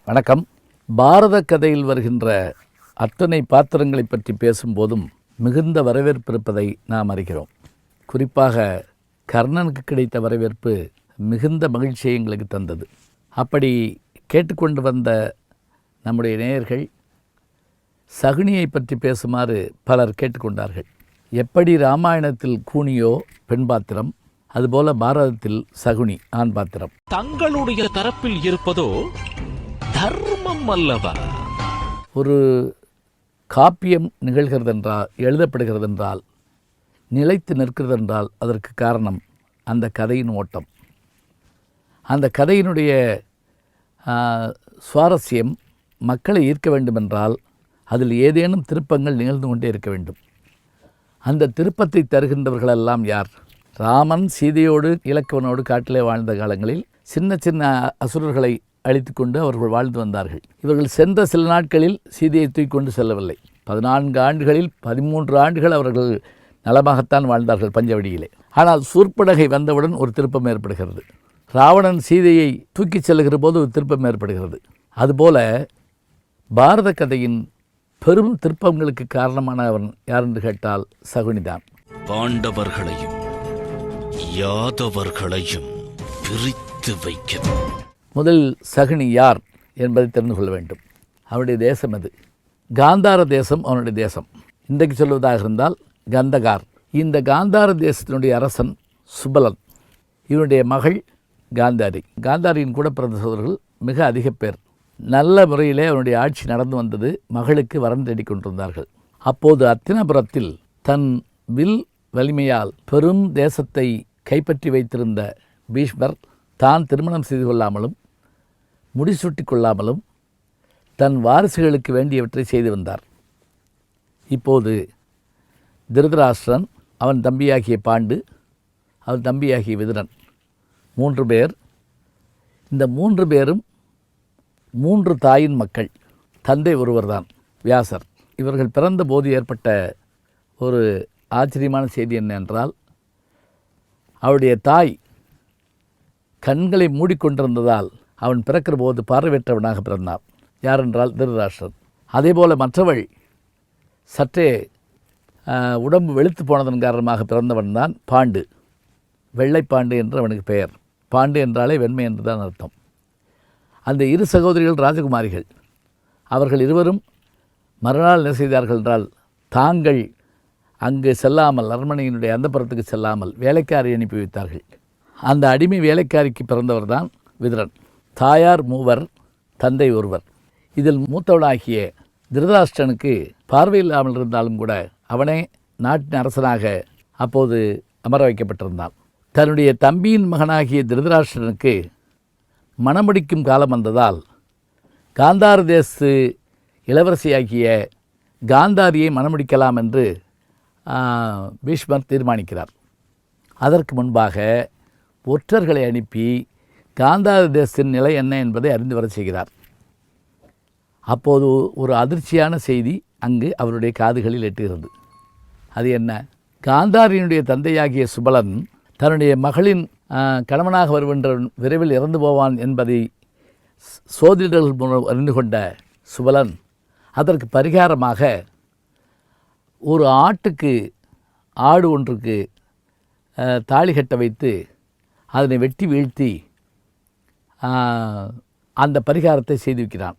வணக்கம். பாரத கதையில் வருகின்ற அத்தனை பாத்திரங்களை பற்றி பேசும்போதும் மிகுந்த வரவேற்பு இருப்பதை நாம் அறிகிறோம். குறிப்பாக கர்ணனுக்கு கிடைத்த வரவேற்பு மிகுந்த மகிழ்ச்சியை எங்களுக்கு தந்தது. அப்படி கேட்டுக்கொண்டு வந்த நம்முடைய நேயர்கள் சகுனியை பற்றி பேசுமாறு பலர் கேட்டுக்கொண்டார்கள். எப்படி ராமாயணத்தில் கூனியோ பெண் பாத்திரம், அதுபோல பாரதத்தில் சகுனி ஆண் பாத்திரம். தங்களுடைய தரப்பில் இருப்பதோ தர்மம் அல்லவா? ஒரு காப்பியம் நிகழ்கிறதென்றால், எழுதப்படுகிறதென்றால், நிலைத்து நிற்கிறதென்றால் அதற்கு காரணம் அந்த கதையின் ஓட்டம். அந்த கதையினுடைய சுவாரஸ்யம் மக்களை ஈர்க்க வேண்டுமென்றால் அதில் ஏதேனும் திருப்பங்கள் நிகழ்ந்து கொண்டே இருக்க வேண்டும். அந்த திருப்பத்தை தருகின்றவர்களெல்லாம் யார்? ராமன் சீதையோடு இலக்குவனோடு காட்டிலே வாழ்ந்த காலங்களில் சின்ன சின்ன அசுரர்களை அழித்து கொண்டு அவர்கள் வாழ்ந்து வந்தார்கள். இவர்கள் சென்ற சில நாட்களில் சீதையை தூக்கிக்கொண்டு செல்லவில்லை. 14 ஆண்டுகளில் 13 ஆண்டுகள் அவர்கள் நலமாகத்தான் வாழ்ந்தார்கள் பஞ்சவடியிலே. ஆனால் சூர்ப்பனகை வந்தவுடன் ஒரு திருப்பம் ஏற்படுகிறது. ராவணன் சீதையை தூக்கிச் செல்லுகிற போது ஒரு திருப்பம் ஏற்படுகிறது. அதுபோல பாரத கதையின் பெரும் திருப்பங்களுக்கு காரணமானவன் யார் என்று கேட்டால் சகுனிதான். பாண்டவர்களையும் யாதவர்களையும் பிரித்து வைக்க முதல் சகுனி யார் என்பதை தெரிந்து கொள்ள வேண்டும். அவனுடைய தேசம் அது. காந்தார தேசம் அவனுடைய தேசம். இன்றைக்கு சொல்வதாக இருந்தால் கந்தகார். இந்த காந்தார தேசத்தினுடைய அரசன் சுபலன். இவனுடைய மகள் காந்தாரி. காந்தாரியின் கூட பிறந்த சோதரர்கள் மிக அதிக பேர். நல்ல முறையிலே அவனுடைய ஆட்சி நடந்து வந்தது. மகளுக்கு வரம் தேடிக்கொண்டிருந்தார்கள். அப்போது அத்தினாபுரத்தில் தன் வில் வலிமையால் பெரும் தேசத்தை கைப்பற்றி வைத்திருந்த பீஷ்மர் தான் திருமணம் செய்து கொள்ளாமலும் முடிசூட்டி கொள்ளாமலும் தன் வாரிசுகளுக்கு வேண்டியவற்றை செய்து வந்தார். இப்போது திருதராஷ்டிரன், அவன் தம்பியாகிய பாண்டு, அவன் தம்பியாகிய விதுரன், 3 பேர். இந்த 3 பேரும் 3 தாயின் மக்கள். தந்தை ஒருவர்தான், வியாசர். இவர்கள் பிறந்த போது ஏற்பட்ட ஒரு ஆச்சரியமான செய்தி என்னவென்றால், அவருடைய தாய் கண்களை மூடிக்கொண்டிருந்ததால் அவன் பிறக்கிற போது பார்வையற்றவனாக பிறந்தான். யாரென்றால் திருதராஷ்டிரன். அதேபோல் மற்றவள் சற்றே உடம்பு வெளுத்து போனதன் காரணமாக பிறந்தவன் தான் பாண்டு. வெள்ளைப்பாண்டு என்று அவனுக்கு பெயர். பாண்டு என்றாலே வெண்மை என்று தான் அர்த்தம். அந்த 2 சகோதரிகள் ராஜகுமாரிகள். அவர்கள் இருவரும் மறுநாள் என்ன செய்தார்கள் என்றால், தாங்கள் அங்கு செல்லாமல், அரண்மனையினுடைய அந்தப்புறத்துக்கு செல்லாமல் வேலைக்காரி அனுப்பி வைத்தார்கள். அந்த அடிமை வேலைக்காரிக்கு பிறந்தவர் தான் விதுரன். தாயார் 3, தந்தை 1. இதில் மூத்தவனாகிய திருதராஷ்டிரனுக்கு பார்வையில்லாமல் இருந்தாலும் கூட அவனே நாட்டின் அரசனாக அப்போது அமர வைக்கப்பட்டிருந்தான். தன்னுடைய தம்பியின் மகனாகிய திருதராஷ்டிரனுக்கு மணமுடிக்கும் காலம் வந்ததால் காந்தார தேசத்து இளவரசியாகிய காந்தாரியை மணமுடிக்கலாம் என்று பீஷ்மர் தீர்மானிக்கிறார். அதற்கு முன்பாக ஒற்றர்களை அனுப்பி காந்தார தேசத்தின் நிலை என்ன என்பதை அறிந்து வர செய்கிறார். அப்போது ஒரு அதிர்ச்சியான செய்தி அங்கு அவருடைய காதுகளில் எட்டுகிறது. அது என்ன? காந்தாரியினுடைய தந்தையாகிய சுபலன் தன்னுடைய மகளின் கணவனாக வருகின்றவன் விரைவில் இறந்து போவான் என்பதை சோதிடர்கள் மூலம் அறிந்து கொண்ட சுபலன் அதற்கு பரிகாரமாக ஒரு ஆடு ஒன்றுக்கு தாலி கட்ட வைத்து அதனை வெட்டி வீழ்த்தி அந்த பரிகாரத்தை செய்து வைக்கிறான்.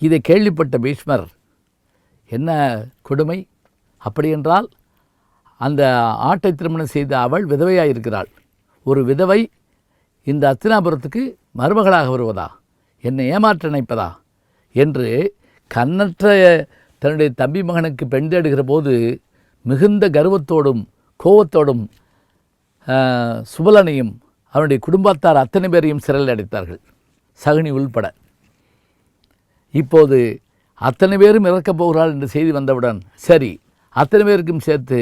இதை கேள்விப்பட்ட பீஷ்மர், என்ன கொடுமை! அப்படியென்றால் அந்த ஆட்டை திருமணம் செய்த அவள் விதவையாக இருக்கிறாள். ஒரு விதவை இந்த அத்தினாபுரத்துக்கு மருமகளாக வருவதா? என்னை ஏமாற்ற நினைப்பதா? என்று கண்ணற்ற தன்னுடைய தம்பி மகனுக்கு பெண் தேடுகிற போது மிகுந்த கர்வத்தோடும் கோபத்தோடும் சுபலனையும் அவனுடைய குடும்பத்தார் அத்தனை பேரையும் சிறையில் அடைத்தார்கள், சகுனி உள்பட. இப்போது அத்தனை பேரும் இறக்கப் போகிறாள் என்று செய்தி வந்தவுடன், சரி அத்தனை பேருக்கும் சேர்த்து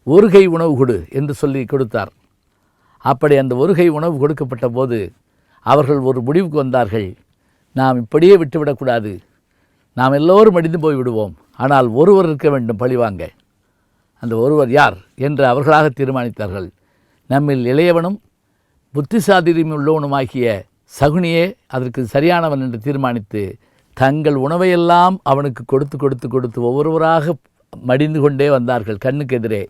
1 கை உணவு கொடு என்று சொல்லி கொடுத்தார். அப்படி அந்த 1 கை உணவு கொடுக்கப்பட்ட போது அவர்கள் ஒரு முடிவுக்கு வந்தார்கள். நாம் இப்படியே விட்டுவிடக்கூடாது, நாம் எல்லோரும் அடிந்து போய் விடுவோம், ஆனால் ஒருவர் இருக்க வேண்டும் பழிவாங்க. அந்த ஒருவர் யார் என்று அவர்களாக தீர்மானித்தார்கள். நம்மில் இளையவனும் புத்திசாதிரியும் உள்ளவனுமாகிய சகுனியே அதற்கு சரியானவன் என்று தீர்மானித்து தங்கள் உணவையெல்லாம் அவனுக்கு கொடுத்து கொடுத்து கொடுத்து ஒவ்வொருவராக மடிந்து கொண்டே வந்தார்கள். கண்ணுக்கு எதிரே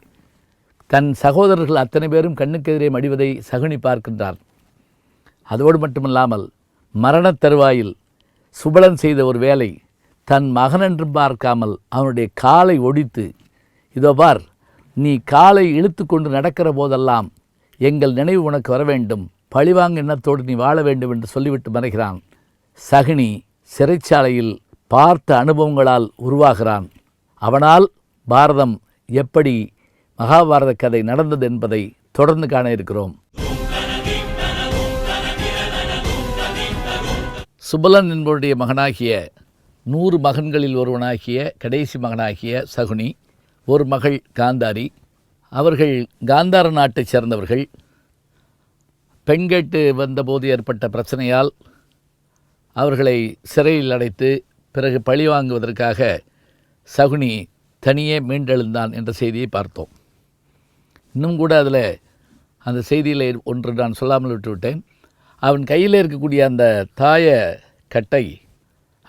தன் சகோதரர்கள் அத்தனை பேரும் கண்ணுக்கு எதிரே மடிவதை சகுனி பார்க்கின்றார். அதோடு மட்டுமில்லாமல் மரணத் தருவாயில் சுபலன் செய்த ஒரு வேலை, தன் மகனென்றும் பார்க்காமல் அவனுடைய காலை ஒடித்து, இதோ பார், நீ காலை இழுத்து கொண்டு நடக்கிற போதெல்லாம் எங்கள் நினைவு உனக்கு வர வேண்டும், பழிவாங்க எண்ணத்தோடு நீ வாழ வேண்டும் என்று சொல்லிவிட்டு மறைகிறான். சகுனி சிறைச்சாலையில் பார்த்த அனுபவங்களால் உருவாகிறான். அவனால் பாரதம் எப்படி மகாபாரத கதை நடந்தது என்பதை தொடர்ந்து காண இருக்கிறோம். சுபலன் என்பவருடைய மகனாகிய 100 மகன்களில் ஒருவனாகிய கடைசி மகனாகிய சகுனி, ஒரு மகள் காந்தாரி. அவர்கள் காந்தார நாட்டைச் சேர்ந்தவர்கள். பெண் கேட்டு வந்தபோது ஏற்பட்ட பிரச்சனையால் அவர்களை சிறையில் அடைத்து பிறகு பழி வாங்குவதற்காக சகுனி தனியே மீண்டெழுந்தான் என்ற செய்தியை பார்த்தோம். இன்னும் கூட அதில் அந்த செய்தியில் ஒன்று நான் சொல்லாமல் விட்டுவிட்டேன். அவன் கையில் இருக்கக்கூடிய அந்த தாய கட்டை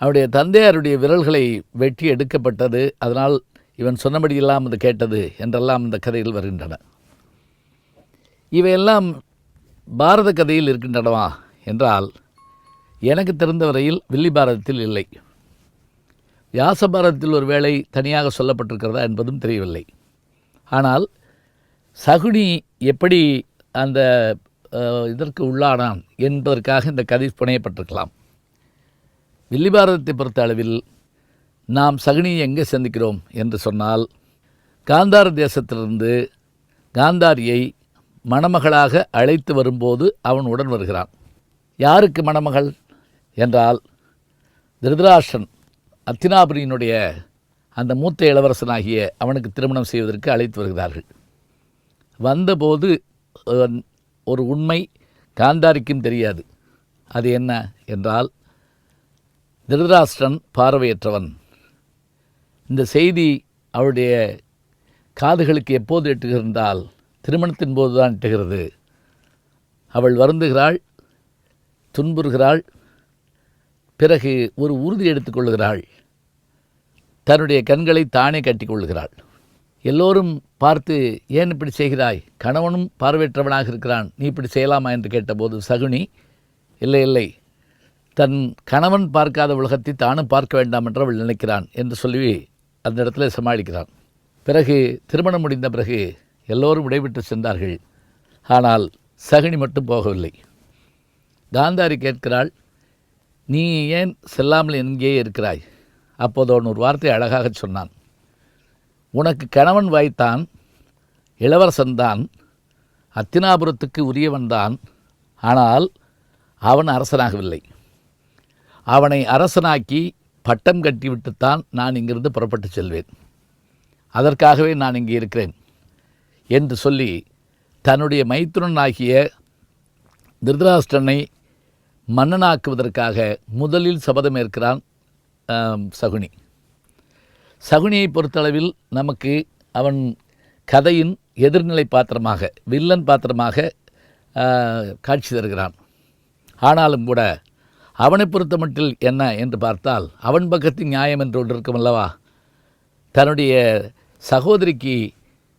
அவனுடைய தந்தையாருடைய விரல்களை வெட்டி எடுக்கப்பட்டது, அதனால் இவன் சொன்னபடியெல்லாம் அது கேட்டது என்றெல்லாம் இந்த கதையில் வருகின்றன. இவையெல்லாம் பாரத கதையில் இருக்கின்றனவா என்றால் எனக்கு தெரிந்தவரையில் வில்லி பாரதத்தில் இல்லை. வியாச பாரதத்தில் ஒரு வேளை தனியாக சொல்லப்பட்டிருக்கிறதா என்பதும் தெரியவில்லை. ஆனால் சகுனி எப்படி அந்த இதற்கு உள்ளானான் என்பதற்காக இந்த கதை புனையப்பட்டிருக்கலாம். வில்லி பாரதத்தை பொறுத்த அளவில் நாம் சகுனியை எங்கே சந்திக்கிறோம் என்று சொன்னால், காந்தார தேசத்திலிருந்து காந்தாரியை மணமகளாக அழைத்து வரும்போது அவன் உடன் வருகிறான். யாருக்கு மணமகள் என்றால், திருதராஷ்டிரன் அத்தினாபுரியினுடைய அந்த மூத்த இளவரசனாகிய அவனுக்கு திருமணம் செய்வதற்கு அழைத்து வருகிறார்கள். வந்தபோது ஒரு உண்மை காந்தாரிக்கும் தெரியாது. அது என்ன என்றால், திருதராஷ்டிரன் பார்வையற்றவன். இந்த செய்தி அவளுடைய காதுகளுக்கு எப்போது எட்டுகிறால் திருமணத்தின் போது தான் எட்டுகிறது. அவள் வருந்துகிறாள், துன்புறுகிறாள், பிறகு ஒரு உறுதி எடுத்துக்கொள்கிறாள். தன்னுடைய கண்களை தானே கட்டிக்கொள்கிறாள். எல்லோரும் பார்த்து, ஏன் இப்படி செய்கிறாய், கணவனும் பார்வையற்றவனாக இருக்கிறான், நீ இப்படி செய்யலாமா என்று கேட்டபோது சகுனி, இல்லை இல்லை, தன் கணவன் பார்க்காத உலகத்தை தானும் பார்க்க வேண்டாம் என்று அவள் நினைக்கிறான் என்று சொல்லி அந்த இடத்துல சமாளிக்கிறான். பிறகு திருமணம் முடிந்த பிறகு எல்லோரும் விடைபெற்று சென்றார்கள். ஆனால் சகுனி மட்டும் போகவில்லை. காந்தாரி கேட்கிறாள், நீ ஏன் செல்லாமல் எங்கேயே இருக்கிறாய்? அப்போது அவன் ஒரு வார்த்தை அழகாக சொன்னான். உனக்கு கணவன் வாய்த்தான், இளவரசன்தான், அத்தினாபுரத்துக்கு உரியவன்தான், ஆனால் அவன் அரசனாகவில்லை. அவனை அரசனாக்கி பட்டம் கட்டிவிட்டுத்தான் நான் இங்கிருந்து புறப்பட்டு செல்வேன். அதற்காகவே நான் இங்கே இருக்கிறேன் என்று சொல்லி தன்னுடைய மைத்துனனாகிய திருதராஷ்டிரனை மன்னனாக்குவதற்காக முதலில் சபதமேற்கிறான் சகுனி. சகுனியை பொறுத்தளவில் நமக்கு அவன் கதையின் எதிர்நிலை பாத்திரமாக, வில்லன் பாத்திரமாக காட்சி தருகிறான். ஆனாலும் கூட அவனை பொறுத்த மட்டில் என்ன என்று பார்த்தால், அவன் பக்கத்தின் நியாயம் என்று ஒன்று இருக்கும் அல்லவா. தன்னுடைய சகோதரிக்கு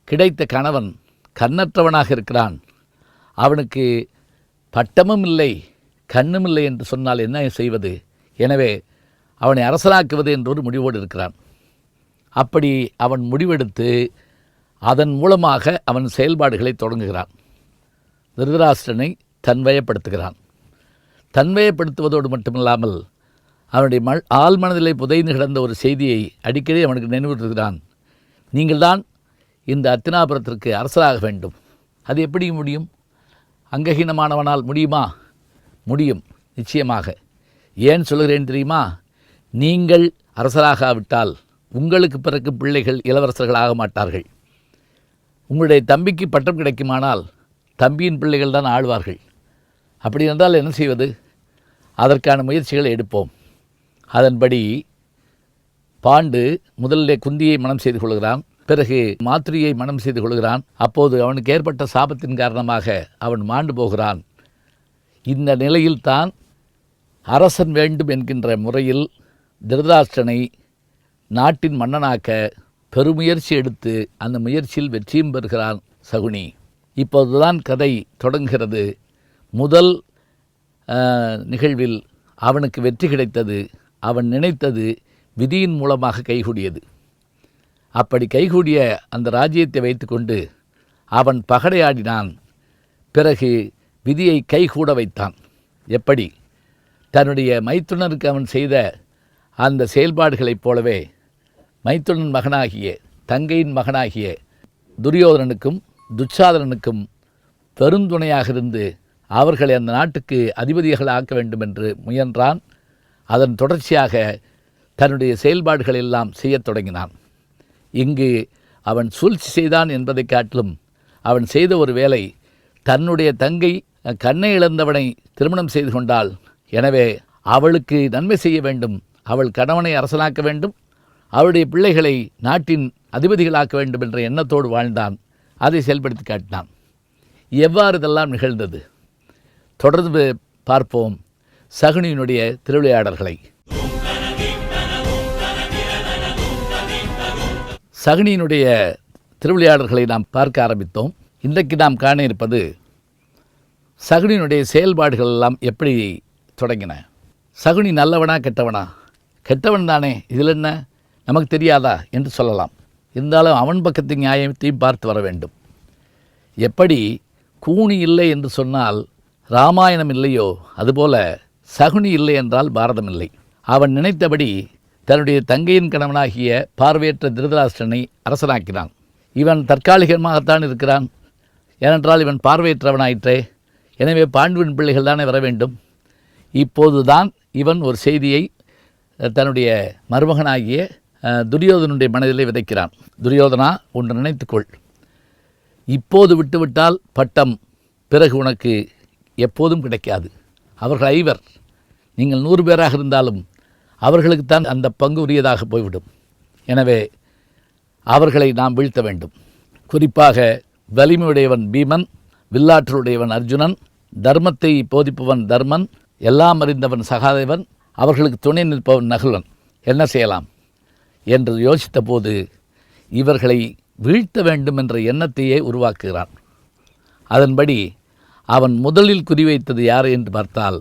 கிடைத்த கணவன் கண்ணற்றவனாக இருக்கிறான், அவனுக்கு பட்டமும் இல்லை கண்ணும் இல்லை என்று சொன்னால் என்ன செய்வது? எனவே அவனை அரசனாக்குவது என்ற ஒரு முடிவோடு இருக்கிறான். அப்படி அவன் முடிவெடுத்து அதன் மூலமாக அவன் செயல்பாடுகளை தொடங்குகிறான். திருதராஷ்டிரனை தன்வயப்படுத்துகிறான். தன்வயப்படுத்துவதோடு மட்டுமில்லாமல் அவனுடைய ஆழ்மனதிலே புதைந்து கிடந்த ஒரு செய்தியை அடிக்கடி அவனுக்கு நினைவுறுத்துகிறான். நீங்கள் தான் இந்த அத்தினாபுரத்திற்கு அரசராக வேண்டும். அது எப்படி முடியும்? அங்கஹீனமானவனால் முடியுமா? முடியும், நிச்சயமாக. ஏன் சொல்கிறேன் தெரியுமா? நீங்கள் அரசராகாவிட்டால் உங்களுக்கு பிறகு பிள்ளைகள் இளவரசர்கள் ஆக மாட்டார்கள். உங்களுடைய தம்பிக்கு பட்டம் கிடைக்குமானால் தம்பியின் பிள்ளைகள் தான் ஆழ்வார்கள். அப்படி என்றால் என்ன செய்வது? அதற்கான முயற்சிகளை எடுப்போம். அதன்படி பாண்டு முதலில் குந்தியை மனம் செய்து கொள்கிறான், பிறகு மாத்ரியை மனம் செய்து கொள்கிறான். அப்போது அவனுக்கு ஏற்பட்ட சாபத்தின் காரணமாக அவன் மாண்டு போகிறான். இந்த நிலையில்தான் அரசன் வேண்டும் என்கின்ற முறையில் திருதராஷ்டிரனை நாட்டின் மன்னனாக்க பெருமுயற்சி எடுத்து அந்த முயற்சியில் வெற்றியும் பெறுகிறான் சகுனி. இப்போதுதான் கதை தொடங்குகிறது. முதல் நிகழ்வில் அவனுக்கு வெற்றி கிடைத்தது. அவன் நினைத்தது விதியின் மூலமாக கைகூடியது. அப்படி கைகூடிய அந்த ராஜ்யத்தை வைத்துக்கொண்டு அவன் பகடையாடினான். பிறகு விதியை கைகூட வைத்தான். எப்படி? தன்னுடைய மைத்துனருக்கு அவன் செய்த அந்த செயல்பாடுகளைப் போலவே மைத்துனன் மகனாகிய தங்கையின் மகனாகிய துரியோதனனுக்கும் துச்சாதனனுக்கும் பெருந்துணையாக இருந்து அவர்களை அந்த நாட்டுக்கு அதிபதிகளை ஆக்க வேண்டும் என்று முயன்றான். அதன் தொடர்ச்சியாக தன்னுடைய செயல்பாடுகள் எல்லாம் செய்யத் தொடங்கினான். இங்கு அவன் சூழ்ச்சி செய்தான் என்பதை காட்டிலும் அவன் செய்த ஒரு வேலை, தன்னுடைய தங்கை கண்ணை இழந்தவனை திருமணம் செய்து கொண்டாள். எனவே அவளுக்கு நன்மை செய்ய வேண்டும், அவள் கணவனை அரசனாக்க வேண்டும், அவளுடைய பிள்ளைகளை நாட்டின் அதிபதிகளாக்க வேண்டும் என்ற எண்ணத்தோடு வாழ்ந்தான். அதை செயல்படுத்தி காட்டினான். எவ்வாறு இதெல்லாம் நிகழ்ந்தது? தொடர்ந்து பார்ப்போம் சகுனியினுடைய திருவிளையாடல்களை. சகுனியினுடைய திருவிளையாடல்களை நாம் பார்க்க ஆரம்பித்தோம். இன்றைக்கு நாம் காண இருப்பது சகுனியினுடைய செயல்பாடுகள் எல்லாம் எப்படி தொடங்கின. சகுனி நல்லவனா கெட்டவனா? கெட்டவன் தானே, இதில் என்ன நமக்கு தெரியாதா என்று சொல்லலாம். இருந்தாலும் அவன் பக்கத்து நியாயத்தையும் பார்த்து வர வேண்டும். எப்படி கூனி இல்லை என்று சொன்னால் ராமாயணம் இல்லையோ அதுபோல சகுனி இல்லை என்றால் பாரதம் இல்லை. அவன் நினைத்தபடி தன்னுடைய தங்கையின் கணவனாகிய பார்வையற்ற திருதராஷ்டிரனை அரசனாக்கினான். இவன் தற்காலிகமாகத்தான் இருக்கிறான். ஏனென்றால் இவன் பார்வையற்றவனாயிற்றே. எனவே பாண்டுவின் பிள்ளைகள் தானே வர வேண்டும். இப்போதுதான் இவன் ஒரு செய்தியை தன்னுடைய மருமகனாகிய துரியோதனுடைய மனதிலே விதைக்கிறான். துரியோதனா, ஒன்று நினைத்துக்கொள், இப்போது விட்டுவிட்டால் பட்டம் பிறகு உனக்கு எப்போதும் கிடைக்காது. அவர்கள் 5 நீங்கள் 100 பேராக இருந்தாலும் அவர்களுக்குத்தான் அந்த பங்கு உரியதாக போய்விடும். எனவே அவர்களை நாம் வீழ்த்த வேண்டும். குறிப்பாக வலிமையுடையவன் பீமன், வில்லாற்றலுடையவன் அர்ஜுனன், தர்மத்தை போதிப்பவன் தர்மன், எல்லாம் அறிந்தவன் சகாதேவன், அவர்களுக்கு துணை நிற்பவன் நகுலன். என்ன செய்யலாம் என்று யோசித்த போது இவர்களை வீழ்த்த வேண்டும் என்ற எண்ணத்தையே உருவாக்குகிறான். அதன்படி அவன் முதலில் குறிவைத்தது யார் என்று பார்த்தால்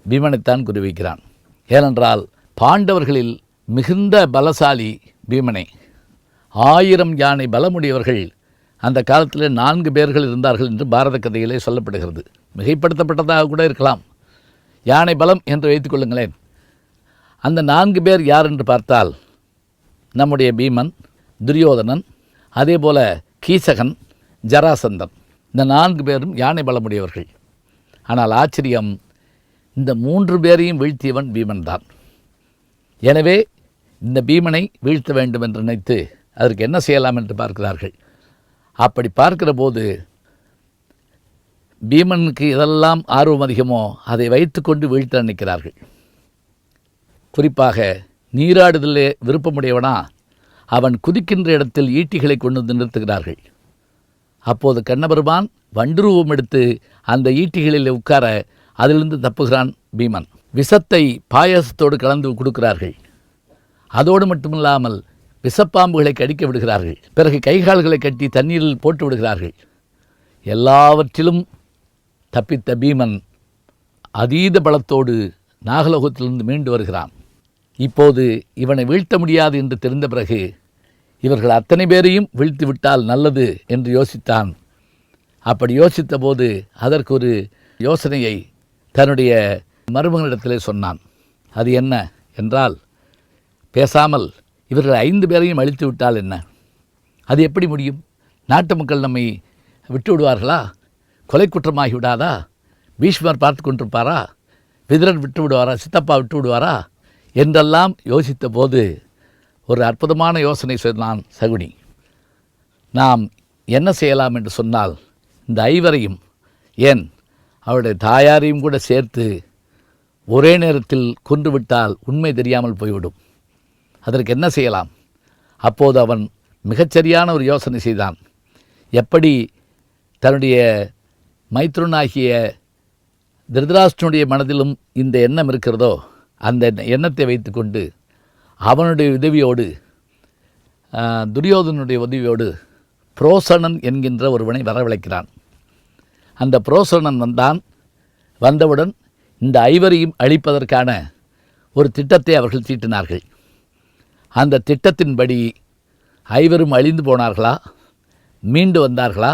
பீமனைத்தான் குறிவைக்கிறான். ஏனென்றால் பாண்டவர்களில் மிகுந்த பலசாலி பீமனே. 1000 யானை பலமுடையவர்கள் அந்த காலத்தில் 4 பேர்கள் இருந்தார்கள் என்று பாரத கதையிலே சொல்லப்படுகிறது. மிகைப்படுத்தப்பட்டதாக கூட இருக்கலாம். யானை பலம் என்று வைத்துக்கொள்ளுங்களேன். அந்த 4 பேர் யார் என்று பார்த்தால் நம்முடைய பீமன், துரியோதனன், அதே போல கீசகன், ஜராசந்தன். இந்த 4 பேரும் யானை பலமுடையவர்கள். ஆனால் ஆச்சரியம், இந்த 3 பேரையும் வீழ்த்தியவன் பீமன் தான். எனவே இந்த பீமனை வீழ்த்த வேண்டும் என்று நினைத்து அதற்கு என்ன செய்யலாம் என்று பார்க்கிறார்கள். அப்படி பார்க்கிற போது பீமனுக்கு எதெல்லாம் ஆர்வம் அதிகமோ அதை வைத்துக்கொண்டு வீழ்த்த நினைக்கிறார்கள். குறிப்பாக நீராடுதலே விருப்பமுடையவனா அவன் குதிக்கின்ற இடத்தில் ஈட்டிகளை கொண்டு வந்து நிறுத்துகிறார்கள். அப்போது கண்ணபெருமான் வண்டுருவம் எடுத்து அந்த ஈட்டிகளில் உட்கார அதிலிருந்து தப்புகிறான் பீமன். விஷத்தை பாயாசத்தோடு கலந்து கொடுக்கிறார்கள். அதோடு மட்டுமில்லாமல் விஷப்பாம்புகளை கடிக்க விடுகிறார்கள். பிறகு கைகால்களை கட்டி தண்ணீரில் போட்டு விடுகிறார்கள். எல்லாவற்றிலும் தப்பித்த பீமன் அதீத பலத்தோடு நாகலோகத்திலிருந்து மீண்டு வருகிறான். இப்போது இவனை வீழ்த்த முடியாது என்று தெரிந்த பிறகு இவர்கள் அத்தனை பேரையும் வீழ்த்தி விட்டால் நல்லது என்று யோசித்தான். அப்படி யோசித்த போது அதற்கு ஒரு யோசனையை தன்னுடைய மருமகனிடத்திலே சொன்னான். அது என்ன என்றால், பேசாமல் இவர்கள் 5 பேரையும் அழித்து விட்டால் என்ன? அது எப்படி முடியும்? நாட்டு மக்கள் நம்மை விட்டு விடுவார்களா? கொலை குற்றமாகி விடாதா? பீஷ்மர் பார்த்து கொண்டிருப்பாரா? விதுரன் விட்டு விடுவாரா? சித்தப்பா விட்டு விடுவாரா? என்றெல்லாம் யோசித்த போது ஒரு அற்புதமான யோசனை சொன்னான் சகுனி. நாம் என்ன செய்யலாம் என்று சொன்னால், இந்த 5 ஏன் அவருடைய தாயாரையும் கூட சேர்த்து ஒரே நேரத்தில் கொன்றுவிட்டால் உண்மை தெரியாமல் போய்விடும். அதற்கு என்ன செய்யலாம்? அப்போது அவன் மிகச்சரியான ஒரு யோசனை செய்தான். எப்படி தன்னுடைய மைத்ருனாகிய திருதராஷ்டிரனுடைய மனதிலும் இந்த எண்ணம் இருக்கிறதோ அந்த எண்ணத்தை வைத்துக்கொண்டு அவனுடைய உதவியோடு துரியோதனுடைய உதவியோடு புரோசனன் என்கின்ற ஒருவனை வரவழைக்கிறான். அந்த புரோசனன் வந்தவுடன் இந்த ஐவரையும் அழிப்பதற்கான ஒரு திட்டத்தை அவர்கள் தீட்டினார்கள். அந்த திட்டத்தின்படி ஐவரும் அழிந்து போனார்களா, மீண்டு வந்தார்களா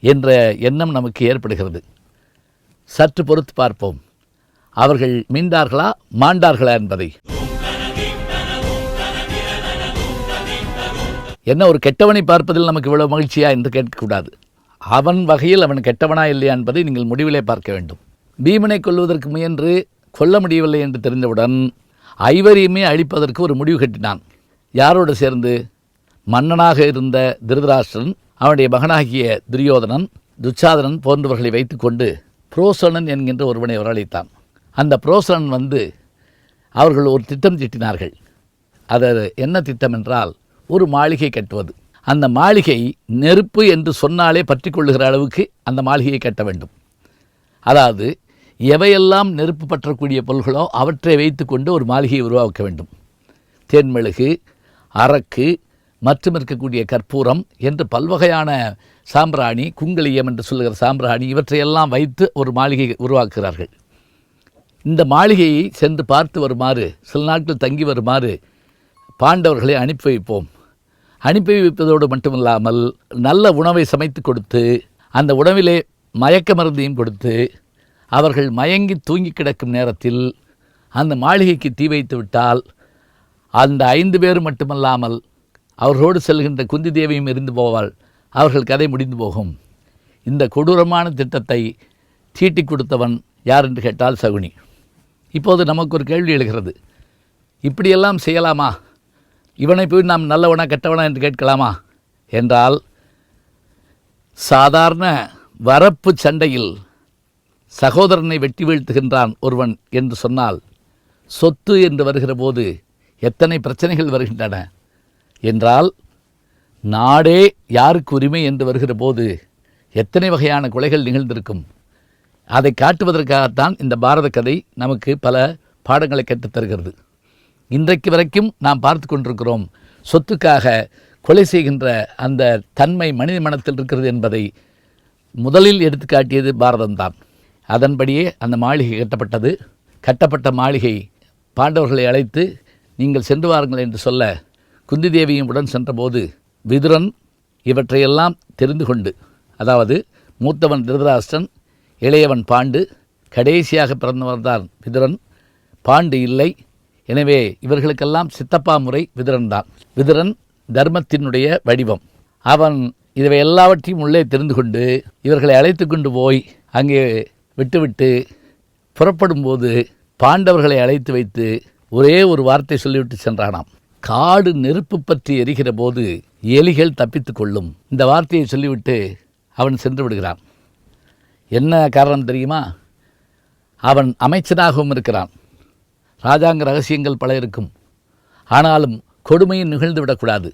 என்ற எண்ணம் நமக்கு ஏற்படுகிறது. சற்று பொறுத்து பார்ப்போம். அவர்கள் மீண்டார்களா மாண்டார்களா என்பதை. என்ன ஒரு கெட்டவனை பார்ப்பதில் நமக்கு இவ்வளவு மகிழ்ச்சியா என்று கேட்கக்கூடாது. அவன் வகையில் அவன் கெட்டவனா இல்லையா என்பதை நீங்கள் முடிவிலே பார்க்க வேண்டும். பீமனை கொல்வதற்கு முயன்று கொல்ல முடியவில்லை என்று தெரிந்தவுடன் ஐவரையுமே அழிப்பதற்கு ஒரு முடிவு கட்டினான். யாரோடு சேர்ந்து? மன்னனாக இருந்த திருதராஷ்டிரன், அவனுடைய மகனாகிய துரியோதனன், துச்சாதனன் போன்றவர்களை வைத்துக்கொண்டு புரோசனன் என்கின்ற ஒருவனை வரவழைத்தான். அந்த புரோசனன் அவர்கள் ஒரு திட்டம் தீட்டினார்கள். அது என்ன திட்டம் என்றால், ஒரு மாளிகை கட்டுவது. அந்த மாளிகை நெருப்பு என்று சொன்னாலே பற்றி கொள்ளுகிற அளவுக்கு அந்த மாளிகையை கட்ட வேண்டும். அதாவது எவையெல்லாம் நெருப்பு பற்றக்கூடிய பொருள்களோ அவற்றை வைத்துக்கொண்டு ஒரு மாளிகையை உருவாக்க வேண்டும். தேன்மெழுகு, அரக்கு மற்றும் இருக்கக்கூடிய கற்பூரம் என்று பல்வகையான சாம்பிராணி, குங்கலியம் என்று சொல்லுகிற சாம்பிராணி, இவற்றையெல்லாம் வைத்து ஒரு மாளிகை உருவாக்குகிறார்கள். இந்த மாளிகையை சென்று பார்த்து வருமாறு, சில நாட்கள் தங்கி வருமாறு பாண்டவர்களை அனுப்பி வைப்போம். அனுப்பி வைப்பதோடு மட்டுமில்லாமல் நல்ல உணவை சமைத்து கொடுத்து, அந்த உணவிலே மயக்க மருந்தையும் கொடுத்து, அவர்கள் மயங்கி தூங்கி கிடக்கும் நேரத்தில் அந்த மாளிகைக்கு தீ வைத்து விட்டால் அந்த 5 பேரும் மட்டுமல்லாமல் அவர்களோடு செல்கின்ற குந்தி தேவியும் எரிந்து போவாள். அவர்கள் கதை முடிந்து போகும். இந்த கொடூரமான திட்டத்தை தீட்டி கொடுத்தவன் யார் என்று கேட்டால் சகுனி. இப்போது நமக்கு ஒரு கேள்வி எழுகிறது. இப்படியெல்லாம் செய்யலாமா? இவனை போய் நாம் நல்லவனா கெட்டவனா என்று கேட்கலாமா என்றால், சாதாரண வரப்பு சண்டையில் சகோதரனை வெட்டி வீழ்த்துகின்றான் ஒருவன் என்று சொன்னால், சொத்து என்று வருகிற போது எத்தனை பிரச்சனைகள் வருகின்றன என்றால், நாடே யாருக்கு உரிமை என்று வருகிற போது எத்தனை வகையான கொலைகள் நிகழ்ந்திருக்கும். அதை காட்டுவதற்காகத்தான் இந்த பாரத கதை நமக்கு பல பாடங்களை கற்றுத்தருகிறது. இன்றைக்கு வரைக்கும் நாம் பார்த்து கொண்டிருக்கிறோம். சொத்துக்காக கொலை செய்கின்ற அந்த தன்மை மனித மனத்தில் இருக்கிறது என்பதை முதலில் எடுத்து காட்டியது பாரதம்தான். அதன்படியே அந்த மாளிகை கட்டப்பட்டது. கட்டப்பட்ட மாளிகை பாண்டவர்களை அழைத்து நீங்கள் சென்று வாருங்கள் என்று சொல்ல குந்தி தேவியும் உடன் சென்றபோது விதுரன் இவற்றையெல்லாம் தெரிந்து கொண்டு, அதாவது மூத்தவன் திருதராஷ்டிரன், இளையவன் பாண்டு, கடைசியாக பிறந்தவர்தான் விதுரன். பாண்டு இல்லை. எனவே இவர்களுக்கெல்லாம் சித்தப்பா முறை விதுரன் தான். விதுரன் தர்மத்தினுடைய வடிவம். அவன் இவை எல்லாவற்றையும் உள்ளே தெரிந்து கொண்டு இவர்களை அழைத்து கொண்டு போய் அங்கே விட்டுவிட்டு புறப்படும்போது பாண்டவர்களை அழைத்து வைத்து ஒரே ஒரு வார்த்தை சொல்லிவிட்டு சென்றானாம். காடு நெருப்பு பற்றி எரிகிற போது எலிகள் தப்பித்து கொள்ளும். இந்த வார்த்தையை சொல்லிவிட்டு அவன் சென்று விடுகிறான். என்ன காரணம் தெரியுமா? அவன் அமைச்சனாகவும் இருக்கிறான். ராஜாங்க ரகசியங்கள் பல இருக்கும். ஆனாலும் கொடுமையும் நிகழ்ந்து விடக்கூடாது.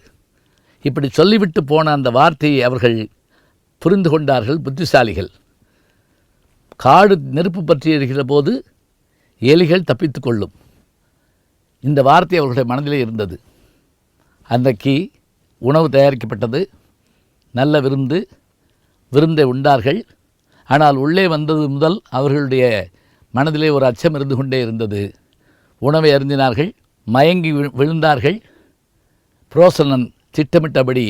இப்படி சொல்லிவிட்டு போன அந்த வார்த்தையை அவர்கள் புரிந்து கொண்டார்கள், புத்திசாலிகள். காடு நெருப்பு பற்றி எரிகிற போது எலிகள் தப்பித்து கொள்ளும். இந்த வார்த்தை அவர்களுடைய மனதிலே இருந்தது. அன்றைக்கு உணவு தயாரிக்கப்பட்டது. நல்ல விருந்தை உண்டார்கள். ஆனால் உள்ளே வந்தது முதல் அவர்களுடைய மனதிலே ஒரு அச்சம் இருந்து கொண்டே இருந்தது. உணவை அருந்தினார்கள், மயங்கி விழுந்தார்கள். புரோசனன் திட்டமிட்டபடி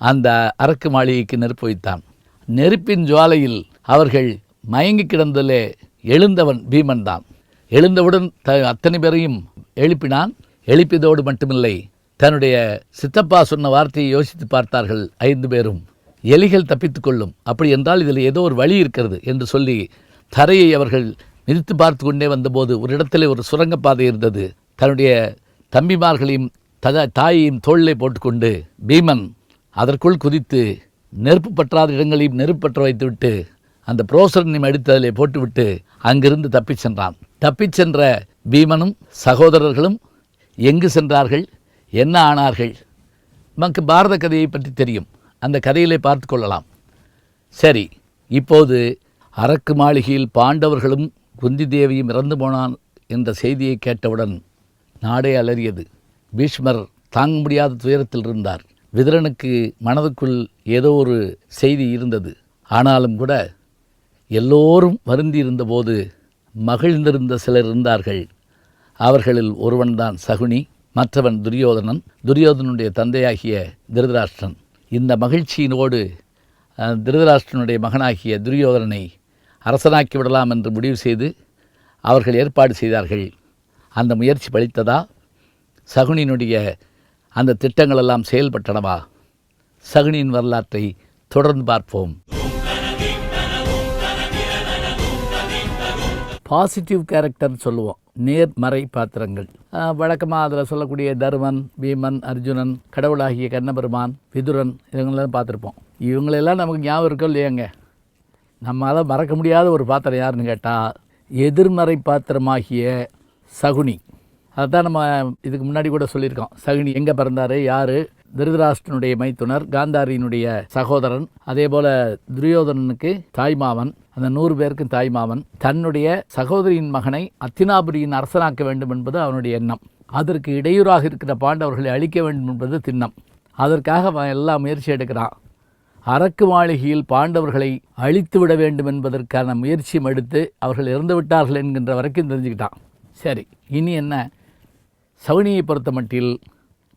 அந்த அரக்கு மாளிகைக்கு நெருப்பு வைத்தான். நெருப்பின் ஜுவாலையில் அவர்கள் மயங்கி கிடந்ததிலே எழுந்தவன் பீமன் தான். எழுந்தவுடன் அத்தனை பேரையும் எழுப்பினான். எழுப்பியதோடு மட்டுமில்லை, தன்னுடைய சித்தப்பா சொன்ன வார்த்தையை யோசித்து பார்த்தார்கள் 5 பேரும். எலிகள் தப்பித்து கொள்ளும், அப்படி என்றால் இதில் ஏதோ ஒரு வழி இருக்கிறது என்று சொல்லி தரையை அவர்கள் மிதித்து பார்த்து கொண்டே வந்தபோது ஒரு இடத்திலே ஒரு சுரங்கப்பாதை இருந்தது. தன்னுடைய தம்பிமார்களையும் தாயையும் தோளிலே போட்டுக்கொண்டு பீமன் அதற்குள் குதித்து நெருப்பு பற்றாத இடங்களையும் நெருப்பு பற்ற வைத்துவிட்டு அந்த புரோசரனையும் அடித்து அதிலே போட்டுவிட்டு அங்கிருந்து தப்பிச் சென்றான். தப்பிச் சென்ற பீமனும் சகோதரர்களும் எங்கு சென்றார்கள், என்ன ஆனார்கள்? நமக்கு பாரத கதையை பற்றி தெரியும். அந்த கதையிலே பார்த்து கொள்ளலாம். சரி, இப்போது அரக்கு மாளிகையில் பாண்டவர்களும் குந்தி தேவியும் இறந்து போனான் என்ற செய்தியை கேட்டவுடன் நாடே அலறியது. பீஷ்மர் தாங்க முடியாத துயரத்தில் இருந்தார். விதுரனுக்கு மனதுக்குள் ஏதோ ஒரு செய்தி இருந்தது. ஆனாலும் கூட எல்லோரும் வருந்தி இருந்தபோது மகிழ்ந்திருந்த சிலர் இருந்தார்கள். அவர்களில் ஒருவன்தான் சகுனி, மற்றவன் துரியோதனன், துரியோதனுடைய தந்தையாகிய திருதராஷ்டிரன். இந்த மகிழ்ச்சியினோடு திருதராஷ்டிரனுடைய மகனாகிய துரியோதனனை அரசனாக்கி விடலாம் என்று முடிவு செய்து அவர்கள் ஏற்பாடு செய்தார்கள். அந்த முயற்சி பலித்ததா? சகுனியினுடைய அந்த திட்டங்களெல்லாம் செயல்பட்டனவா? சகுனியின் வரலாற்றை தொடர்ந்து பார்ப்போம். பாசிட்டிவ் கேரக்டர்னு சொல்லுவோம், நேர்மறை பாத்திரங்கள். வழக்கமாக அதில் சொல்லக்கூடிய தருமன், பீமன், அர்ஜுனன், கடவுளாகிய கண்ணபெருமான், விதுரன், இவங்களெல்லாம் பார்த்துருப்போம். இவங்களெல்லாம் நமக்கு ஞாபகம் இருக்கோ இல்லையாங்க? நம்மளால் மறக்க முடியாத ஒரு பாத்திரம் யாருன்னு கேட்டால் எதிர்மறை பாத்திரமாகிய சகுனி. அதுதான் நம்ம இதுக்கு முன்னாடி கூட சொல்லியிருக்கோம். சகுனி எங்கே பிறந்தார், யார்? திருதராஷ்டிரனுடைய மைத்துனர், காந்தாரியினுடைய சகோதரன், அதே போல் துரியோதனனுக்கு தாய்மாமன், அந்த 100 பேருக்கும் தாய்மாமன். தன்னுடைய சகோதரியின் மகனை அத்தினாபுரியின் அரசனாக்க வேண்டும் என்பது அவனுடைய எண்ணம். அதற்கு இடையூறாக இருக்கிற பாண்டவர்களை அழிக்க வேண்டும் என்பது திண்ணம். அதற்காக அவன் எல்லா முயற்சி எடுக்கிறான். அரக்கு மாளிகையில் பாண்டவர்களை அழித்து விட வேண்டும் என்பதற்கான முயற்சியும் எடுத்து அவர்கள் இறந்து விட்டார்கள் என்கின்ற வரைக்கும் தெரிஞ்சுக்கிட்டான். சரி, இனி என்ன? சகுனியை பொறுத்த மட்டில்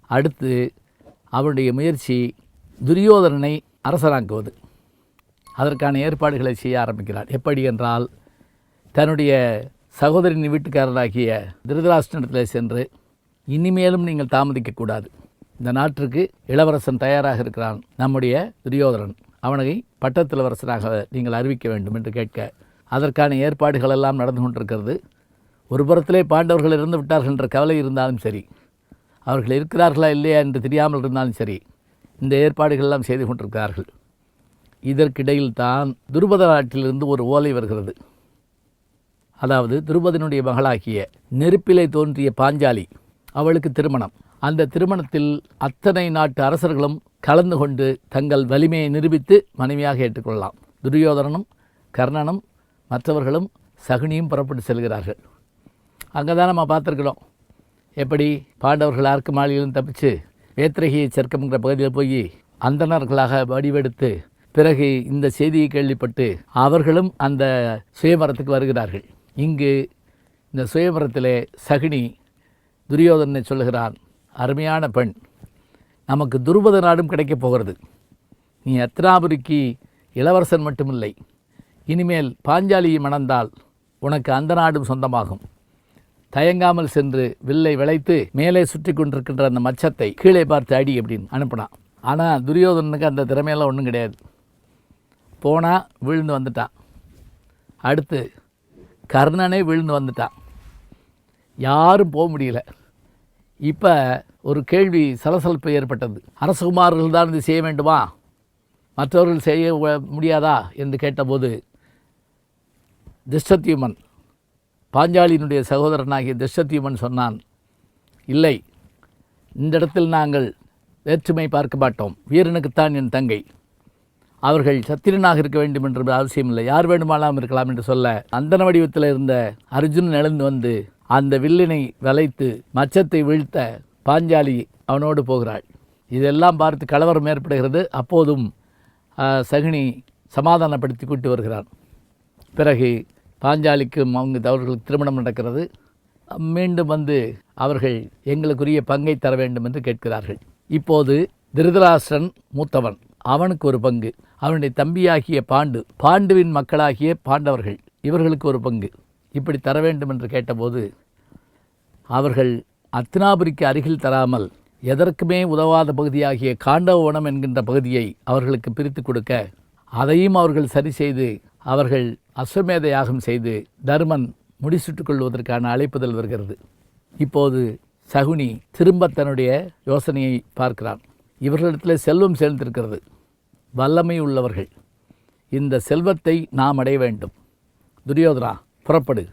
அடுத்து அவருடைய முயற்சி துரியோதனனை அரசனாக்குவது. அதற்கான ஏற்பாடுகளை செய்ய ஆரம்பிக்கிறார். எப்படி என்றால், தன்னுடைய சகோதரின் வீட்டுக்காரராகிய திருதராஷ்டிரனிடத்தில் சென்று, இனிமேலும் நீங்கள் தாமதிக்கக்கூடாது, இந்த நாட்டிற்கு இளவரசன் தயாராக இருக்கிறான், நம்முடைய துரியோதனன், அவனை பட்டத்திலவரசனாக நீங்கள் அறிவிக்க வேண்டும் என்று கேட்க அதற்கான ஏற்பாடுகள் எல்லாம் நடந்து கொண்டிருக்கிறது. ஒரு புறத்திலே பாண்டவர்கள் இறந்து விட்டார்கள் என்ற கவலை இருந்தாலும் சரி, அவர்கள் இருக்கிறார்களா இல்லையா என்று தெரியாமல் இருந்தாலும் சரி, இந்த ஏற்பாடுகள் எல்லாம் செய்து கொண்டிருக்கிறார்கள். இதற்கிடையில் தான் துருபத நாட்டிலிருந்து ஒரு ஓலை வருகிறது. அதாவது துருபதனுடைய மகளாகிய நெருப்பிலே தோன்றிய பாஞ்சாலி, அவளுக்கு திருமணம். அந்த திருமணத்தில் அத்தனை நாட்டு அரசர்களும் கலந்து கொண்டு தங்கள் வலிமையை நிரூபித்து மனைவியாக ஏற்றுக்கொள்ளலாம். துரியோதனனும் கர்ணனும் மற்றவர்களும் சகுனியும் புறப்பட்டு செல்கிறார்கள். அங்கே தான் நம்ம பார்த்துருக்கிறோம் எப்படி பாண்டவர்கள் ஆர்க்கு மாளிகையிலும் தப்பிச்சு வேத்திரகியை சர்க்கம்ங்கிற பகுதியில் போய் அந்தணர்களாக வடிவெடுத்து பிறகு இந்த செய்தியை கேள்விப்பட்டு அவர்களும் அந்த சுயமரத்துக்கு வருகிறார்கள். இங்கு இந்த சுயமரத்திலே சகுனி துரியோதனனை சொல்லுகிறான், அருமையான பெண், நமக்கு துருபத நாடும் கிடைக்கப் போகிறது. நீ அத்தினாபுரிக்கு இளவரசன் மட்டுமில்லை, இனிமேல் பாஞ்சாலியை மணந்தால் உனக்கு அந்த நாடும் சொந்தமாகும். தயங்காமல் சென்று வில்லை விளைத்து மேலே சுற்றி கொண்டிருக்கின்ற அந்த மச்சத்தை கீழே பார்த்து அடி அப்படின்னு அனுப்பினான். ஆனால் துரியோதனனுக்கு அந்த திறமையெல்லாம் ஒன்றும் கிடையாது. போனால் விழுந்து வந்துட்டான். அடுத்து கர்ணனே விழுந்து வந்துட்டான். யாரும் போக முடியல. இப்போ ஒரு கேள்வி, சலசலப்பு ஏற்பட்டது. அரசகுமார்கள் தான் இது செய்ய வேண்டுமா, மற்றவர்கள் செய்ய முடியாதா என்று கேட்டபோது திருஷ்டத்யுமன், பாஞ்சாலியினுடைய சகோதரனாகிய திருஷ்டத்யுமன் சொன்னான், இல்லை, இந்த இடத்தில் நாங்கள் வேற்றுமை பார்க்க மாட்டோம். வீரனுக்குத்தான் என் தங்கை, அவர்கள் சத்திரனாக இருக்க வேண்டும் என்ற அவசியமில்லை, யார் வேண்டுமானாலும் இருக்கலாம் என்று சொல்ல, அந்தன வடிவத்தில் இருந்த அர்ஜுனன் எழுந்து வந்து அந்த வில்லினை வளைத்து மச்சத்தை வீழ்த்த பாஞ்சாலி அவனோடு போகிறாள். இதெல்லாம் பார்த்து கலவரம் ஏற்படுகிறது. அப்போதும் சகுனி சமாதானப்படுத்தி கூட்டி வருகிறான். பிறகு பாஞ்சாலிக்கும் அவர்களுக்கு திருமணம் நடக்கிறது. மீண்டும் வந்து அவர்கள் எங்களுக்குரிய பங்கை தர வேண்டும் என்று கேட்கிறார்கள். இப்போது திருதராஷ்டிரன் மூத்தவன், அவனுக்கு ஒரு பங்கு, அவனுடைய தம்பியாகிய பாண்டுவின் மக்களாகிய பாண்டவர்கள், இவர்களுக்கு ஒரு பங்கு, இப்படி தர வேண்டும் என்று கேட்டபோது அவர்கள் அத்தினாபுரிக்கு அருகில் தராமல் எதற்குமே உதவாத பகுதியாகிய காண்டவவனம் என்கின்ற பகுதியை அவர்களுக்கு பிரித்து கொடுக்க, அதையும் அவர்கள் சரி செய்து அவர்கள் அஸ்வமேத யாகம் செய்து தர்மன் முடிசூட்டுக் கொள்வதற்கான அழைப்புதல் வருகிறது. இப்போது சகுனி திரும்ப தன்னுடைய யோசனையை பார்க்கிறான். இவர்களிடத்தில் செல்வம் சேர்ந்திருக்கிறது, வல்லமை உள்ளவர்கள், இந்த செல்வத்தை நாம் அடைய வேண்டும். துரியோதனா, புறப்படு,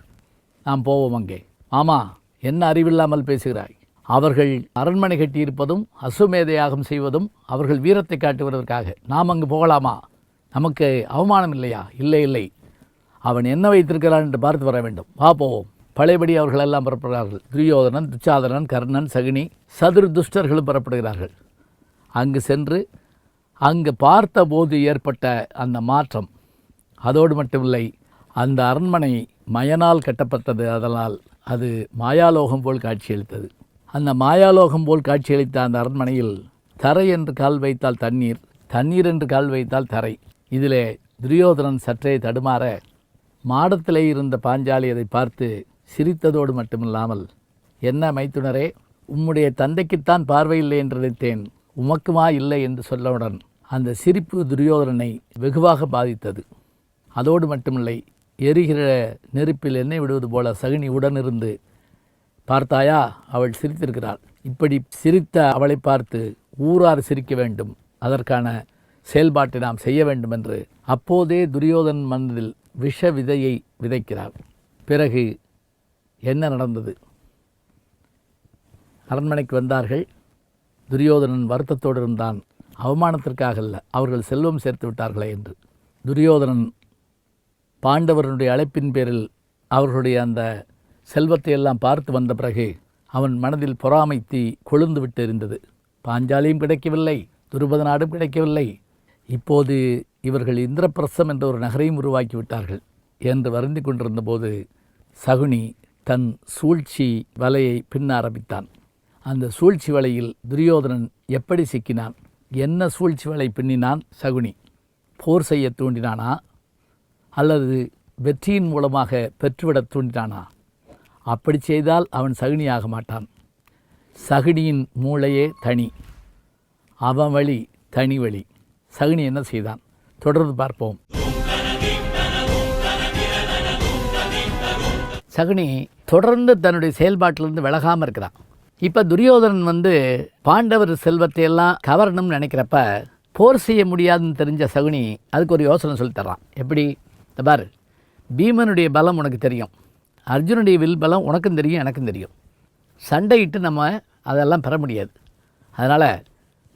நாம் போவோம் அங்கே. ஆமா, என்ன அறிவில்லாமல் பேசுகிறாய்? அவர்கள் அரண்மனை கட்டியிருப்பதும் அஸ்வமேத யாகம் செய்வதும் அவர்கள் வீரத்தை காட்டுவதற்காக. நாம் அங்கு போகலாமா? நமக்கு அவமானம் இல்லையா? இல்லை இல்லை, அவன் என்ன வைத்திருக்கிறான் என்று பார்த்து வர வேண்டும். போவோம். பழையபடி அவர்கள் எல்லாம் புறப்படுகிறார்கள். துரியோதனன், துச்சாதனன், கர்ணன், சகுனி, சதுர் துஷ்டர்களும் புறப்படுகிறார்கள். அங்கு சென்று அங்கு பார்த்தபோது ஏற்பட்ட அந்த மாற்றம், அதோடு மட்டுமில்லை, அந்த அரண்மனை மயனால் கட்டப்பட்டது. அதனால் அது மாயாலோகம் போல் காட்சியளித்தது. அந்த மாயாலோகம் போல் காட்சியளித்த அந்த அரண்மனையில் தரை என்று கால் வைத்தால் தண்ணீர், தண்ணீர் என்று கால் வைத்தால் தரை. இதிலே துரியோதனன் சற்றே தடுமாற மாடத்திலே இருந்த பாஞ்சாலி அதை பார்த்து சிரித்ததோடு மட்டுமில்லாமல், என்ன மைத்துனரே, உம்முடைய தந்தைக்குத்தான் பார்வையில்லை என்று நினைத்தேன், உமக்குமா இல்லை என்று சொல்லவுடன் அந்த சிரிப்பு துரியோதனனை வெகுவாக பாதித்தது. அதோடு மட்டுமில்லை, எரிகிற நெருப்பில் எண்ணெய் விடுவது போல சகுனி உடனிருந்து, பார்த்தாயா, அவள் சிரித்திருக்கிறாள், இப்படி சிரித்த அவளை பார்த்து ஊரார் சிரிக்க வேண்டும், அதற்கான செயல்பாட்டை நாம் செய்ய வேண்டும் என்று அப்போதே துரியோதனன் மனதில் விஷ விதையை விதைக்கிறார். பிறகு என்ன நடந்தது? அரண்மனைக்கு வந்தார்கள். துரியோதனன் வருத்தத்தோடு இருந்தான். அவமானத்திற்காக அல்ல, அவர்கள் செல்வம் சேர்த்து விட்டார்களே என்று. துரியோதனன் பாண்டவர்களுடைய அழைப்பின் பேரில் அவர்களுடைய அந்த செல்வத்தை எல்லாம் பார்த்து வந்த பிறகு அவன் மனதில் பொறாமை தீ கொழுந்து விட்டு இருந்தது. பாஞ்சாலியும் கிடைக்கவில்லை, துருபத நாடும் கிடைக்கவில்லை. இப்போது இவர்கள் இந்திரபிரஸ்தம் என்ற ஒரு நகரையும் உருவாக்கி விட்டார்கள் என்று வருந்தி கொண்டிருந்த போது சகுனி தன் சூழ்ச்சி வலையை பின்ன ஆரம்பித்தான். அந்த சூழ்ச்சி வலையில் துரியோதனன் எப்படி சிக்கினான்? என்ன சூழ்ச்சி வலை பின்னினான் சகுனி? போர் செய்ய தூண்டினானா அல்லது வெற்றியின் மூலமாக பெற்றுவிட தூண்டினானா? அப்படி செய்தால் அவன் சகுனியாக மாட்டான். சகுனியின் மூளையே தனி, அவன் வழி தனி வழி. சகுனி என்ன செய்தான்? தொடர்ந்து பார்ப்போம். சகுனி தொடர்ந்து தன்னுடைய செயல்பாட்டிலிருந்து விலகாமல் இருக்கிறான். இப்போ துரியோதனன் பாண்டவர் செல்வத்தை எல்லாம் கவரணும்னு நினைக்கிறப்ப போர் செய்ய முடியாதுன்னு தெரிஞ்ச சகுனி அதுக்கு ஒரு யோசனை சொல்லித்தரான். எப்படி? பார், பீமனுடைய பலம் உனக்கு தெரியும், அர்ஜுனுடைய வில் பலம் உனக்கும் தெரியும், எனக்கும் தெரியும். சண்டையிட்டு நம்ம அதெல்லாம் பெற முடியாது. அதனால்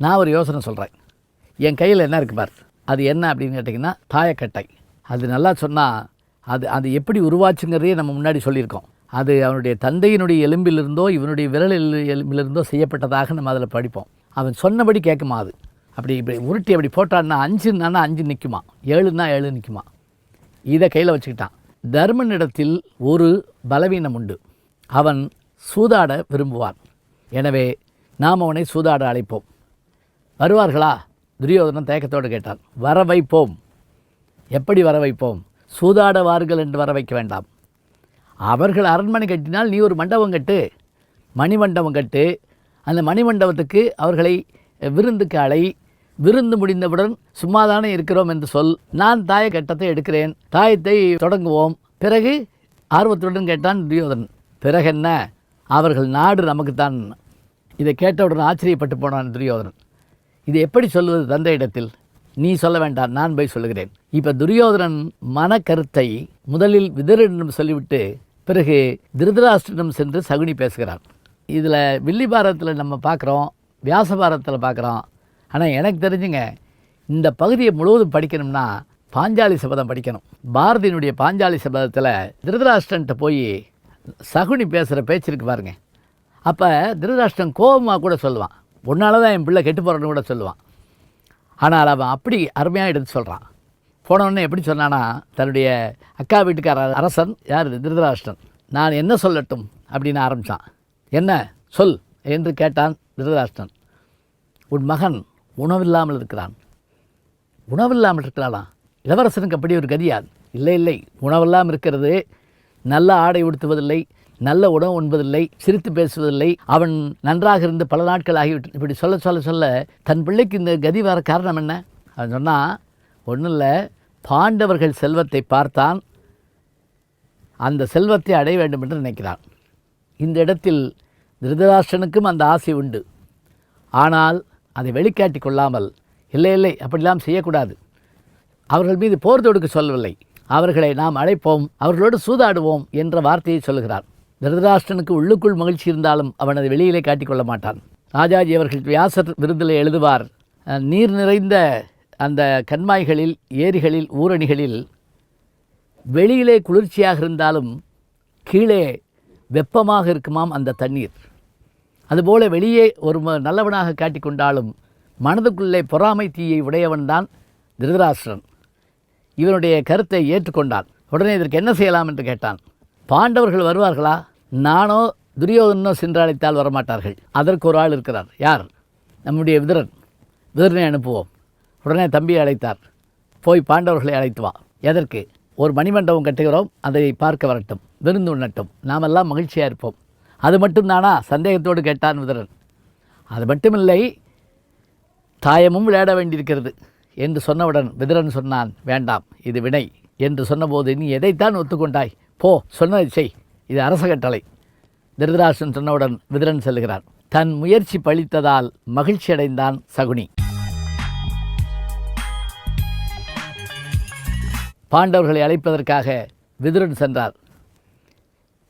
நான் ஒரு யோசனை சொல்கிறேன். என் கையில் என்ன இருக்குது பார், அது என்ன அப்படின்னு கேட்டிங்கன்னா தாயக்கட்டை. அது நல்லா சொன்னால் அது எப்படி உருவாச்சுங்கிறதையே நம்ம முன்னாடி சொல்லியிருக்கோம். அது அவனுடைய தந்தையினுடைய எலும்பிலிருந்தோ இவனுடைய விரல் எலும்பிலிருந்தோ செய்யப்பட்டதாக நம்ம அதில் படிப்போம். அவன் சொன்னபடி கேட்குமா? அது அப்படி இப்படி உருட்டி அப்படி போட்டான்னா 5ன்னா 5 நிற்குமா, 7ன்னா 7 நிற்குமா. இதை கையில் வச்சுக்கிட்டான். தர்மனிடத்தில் ஒரு பலவீனம் உண்டு, அவன் சூதாட விரும்புவான். எனவே நாம் அவனை சூதாட அழைப்போம். வருவார்களா? துரியோதனன் தயக்கத்தோடு கேட்டான். வர வைப்போம். எப்படி வர வைப்போம்? சூதாடவார்கள் என்று வர வைக்க வேண்டாம். அவர்கள் அரண்மனை கட்டினால் நீ ஒரு மண்டபம் கட்டு, மணிமண்டபம் கட்டு. அந்த மணிமண்டபத்துக்கு அவர்களை விருந்துக்கு அழை. விருந்து முடிந்தவுடன் சும்மாதானே இருக்கிறோம் என்று சொல். நான் தாயக்கட்டத்தை எடுக்கிறேன், தாயத்தை தொடங்குவோம். பிறகு ஆர்வத்துடன் கேட்டான் துரியோதனன். பிறகென்ன, அவர்கள் நாடு நமக்குத்தான். இதை கேட்டவுடன் ஆச்சரியப்பட்டு போனான் துரியோதனன். இது எப்படி சொல்வது தந்தையிடத்தில்? நீ சொல்ல வேண்டாம், நான் போய் சொல்லுகிறேன். இப்போ துரியோதனன் மனக்கருத்தை முதலில் விதுரனிடம் சொல்லிவிட்டு பிறகு திருதராஷ்டிரனிடம் சென்று சகுனி பேசுகிறான். இதில் வில்லி பாரதத்தில் நம்ம பார்க்குறோம், வியாச பாரதத்தில் பார்க்குறோம். ஆனால் எனக்கு தெரிஞ்சுங்க, இந்த பகுதியை முழுவதும் படிக்கணும்னா பாஞ்சாலி சபதம் படிக்கணும். பாரதியினுடைய பாஞ்சாலி சபதத்தில் திருதராஷ்டிரன்ட்ட போய் சகுனி பேசுகிற பேச்சு இருக்கு பாருங்க. அப்போ திருதராஷ்டிரன் கோபமாக கூட சொல்லுவான், உன்னால தான் என் பிள்ளை கெட்டு போகிறன்னு கூட சொல்லுவான். ஆனால் அவன் அப்படி அருமையாக எடுத்து சொல்கிறான். போனவுடனே எப்படி சொன்னான்னா, தன்னுடைய அக்கா வீட்டுக்கார அரசன் யார்? திருதராஷ்டிரன். நான் என்ன சொல்லட்டும் அப்படின்னு ஆரம்பித்தான். என்ன சொல் என்று கேட்டான் திருதராஷ்டிரன். உன் மகன் உணவில்லாமல் இருக்கிறான். உணவில்லாமல் இருக்கிறானா? இளவரசனுக்கு அப்படி ஒரு கதியாது? இல்லை இல்லை, உணவில்லாமல் இருக்கிறது. நல்ல ஆடை உடுத்துவதில்லை, நல்ல உணவு உண்பதில்லை, சிரித்து பேசுவதில்லை. அவன் நன்றாக இருந்து பல நாட்கள் ஆகிவிட்டு இப்படி சொல்ல சொல்ல சொல்ல தன் பிள்ளைக்கு இந்த கதி வர காரணம் என்ன? அவன் சொன்னால், ஒன்றும் இல்லை, பாண்டவர்கள் செல்வத்தை பார்த்தான், அந்த செல்வத்தை அடைய வேண்டும் என்று நினைக்கிறான். இந்த இடத்தில் திருதராஷ்டிரனுக்கும் அந்த ஆசை உண்டு. ஆனால் அதை வெளிக்காட்டி கொள்ளாமல், இல்லை இல்லை அப்படிலாம் செய்யக்கூடாது, அவர்கள் மீது போர் தொடுக்க சொல்லவில்லை, அவர்களை நாம் அழைப்போம், அவர்களோடு சூதாடுவோம் என்ற வார்த்தையை சொல்லுகிறார். திருதராஷ்டிரனுக்கு உள்ளுக்குள் மகிழ்ச்சி இருந்தாலும் அவன் அதை வெளியிலே காட்டிக்கொள்ள மாட்டான். ராஜாஜி அவர்கள் வியாசர் விருதில் எழுதுவார், நீர் நிறைந்த அந்த கண்மாய்களில், ஏரிகளில், ஊரணிகளில் வெளியிலே குளிர்ச்சியாக இருந்தாலும் கீழே வெப்பமாக இருக்குமாம் அந்த தண்ணீர். அதுபோல வெளியே ஒரு நல்லவனாக காட்டிக்கொண்டாலும் மனதுக்குள்ளே பொறாமை தீயை உடையவன்தான் திருதராஷ்டிரன். இவனுடைய கருத்தை ஏற்றுக்கொண்டான். உடனே இதற்கு என்ன செய்யலாம் என்று கேட்டான். பாண்டவர்கள் வருவார்களா? நானோ துரியோதனோ சென்று அழைத்தால் வரமாட்டார்கள். அதற்கு ஒரு ஆள் இருக்கிறார். யார்? நம்முடைய விதுரனை அனுப்புவோம். உடனே தம்பியை அழைத்தார். போய் பாண்டவர்களை அழைத்து வா. எதற்கு? ஒரு மணிமண்டபம் கட்டுகிறோம், அதை பார்க்க வரட்டும், விருந்து உண்ணட்டும், நாமெல்லாம் மகிழ்ச்சியாக இருப்போம். அது மட்டும்தானா? சந்தேகத்தோடு கேட்டான் விதுரன். அது மட்டுமில்லை, தாயமும் விளையாட வேண்டியிருக்கிறது என்று சொன்னவுடன் விதுரன் சொன்னான், வேண்டாம், இது வினை என்று சொன்னபோது, நீ எதைத்தான் ஒத்துக்கொண்டாய்? போ, சொன்னதை செய், இது அரச கட்டளை. திருதராஷ்டிரன் சொன்னவுடன் விதுரன் செல்கிறான். தன் முயற்சி பலித்ததால் மகிழ்ச்சி அடைந்தான் சகுனி. பாண்டவர்களை அழைப்பதற்காக விதுரன் சென்றார்.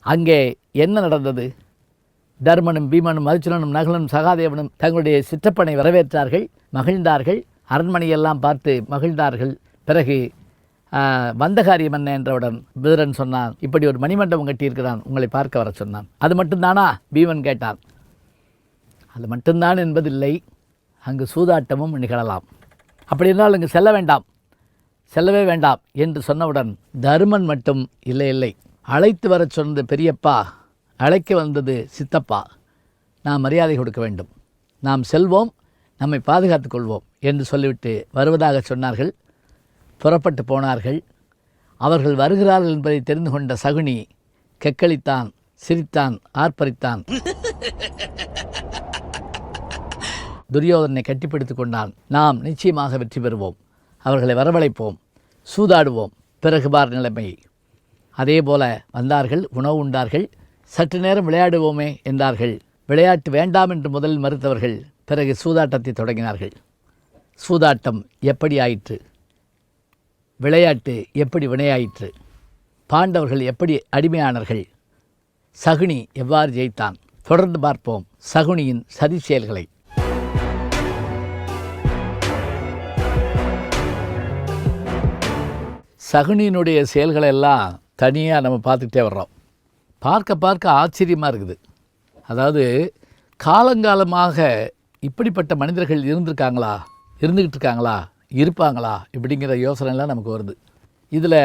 அங்கே என்ன நடந்தது? தர்மனும் பீமனும் அர்ஜுனனும் நகுலனும் சகாதேவனும் தங்களுடைய சிற்றப்பனை வரவேற்றார்கள், மகிழ்ந்தார்கள், அரண்மனையெல்லாம் பார்த்து மகிழ்ந்தார்கள். பிறகு வந்த காரியம் என்ன என்றவுடன் விதுரன் சொன்னான், இப்படி ஒரு மணிமண்டபம் கட்டியிருக்கிறான், உங்களை பார்க்க வர சொன்னான். அது மட்டும்தானா? பீமன் கேட்டான். அது மட்டும்தான் என்பதில்லை, அங்கு சூதாட்டமும் நிகழலாம். அப்படி இருந்தால் அங்கு செல்லவே வேண்டாம் என்று சொன்னவுடன் தருமன் மட்டும் இல்லை, அழைத்து வர சொன்னது பெரியப்பா, அழைக்க வந்தது சித்தப்பா, நாம் மரியாதை கொடுக்க வேண்டும், நாம் செல்வோம், நம்மை பாதுகாத்து கொள்வோம் என்று சொல்லிவிட்டு வருவதாக சொன்னார்கள். புறப்பட்டு போனார்கள். அவர்கள் வருகிறார்கள் என்பதை தெரிந்து கொண்ட சகுனி கெக்களித்தான், சிரித்தான், ஆர்ப்பரித்தான். துரியோதனை கட்டிப்பிடித்து கொண்டான். நாம் நிச்சயமாக வெற்றி பெறுவோம், அவர்களை வரவழைப்போம், சூதாடுவோம், பிறகு பார் நிலைமை. அதே போல வந்தார்கள், உணவு உண்டார்கள், சற்று நேரம் விளையாடுவோமே என்றார்கள். விளையாட்டு வேண்டாம் என்று முதலில் மறுத்தவர்கள் பிறகு சூதாட்டத்தை தொடங்கினார்கள். சூதாட்டம் எப்படி ஆயிற்று? விளையாட்டு எப்படி வினையாயிற்று? பாண்டவர்கள் எப்படி அடிமையானார்கள்? சகுனி எவ்வாறு ஜெயித்தான்? தொடர்ந்து பார்ப்போம் சகுனியின் சதி செயல்களை. சகுனியினுடைய செயல்களெல்லாம் தனியாக நம்ம பார்த்துக்கிட்டே வர்றோம். பார்க்க ஆச்சரியமாக இருக்குது. அதாவது காலங்காலமாக இப்படிப்பட்ட மனிதர்கள் இருந்துக்கிட்டு இருக்காங்களா, இருப்பாங்களா இப்படிங்கிற யோசனைலாம் நமக்கு வருது. இதில்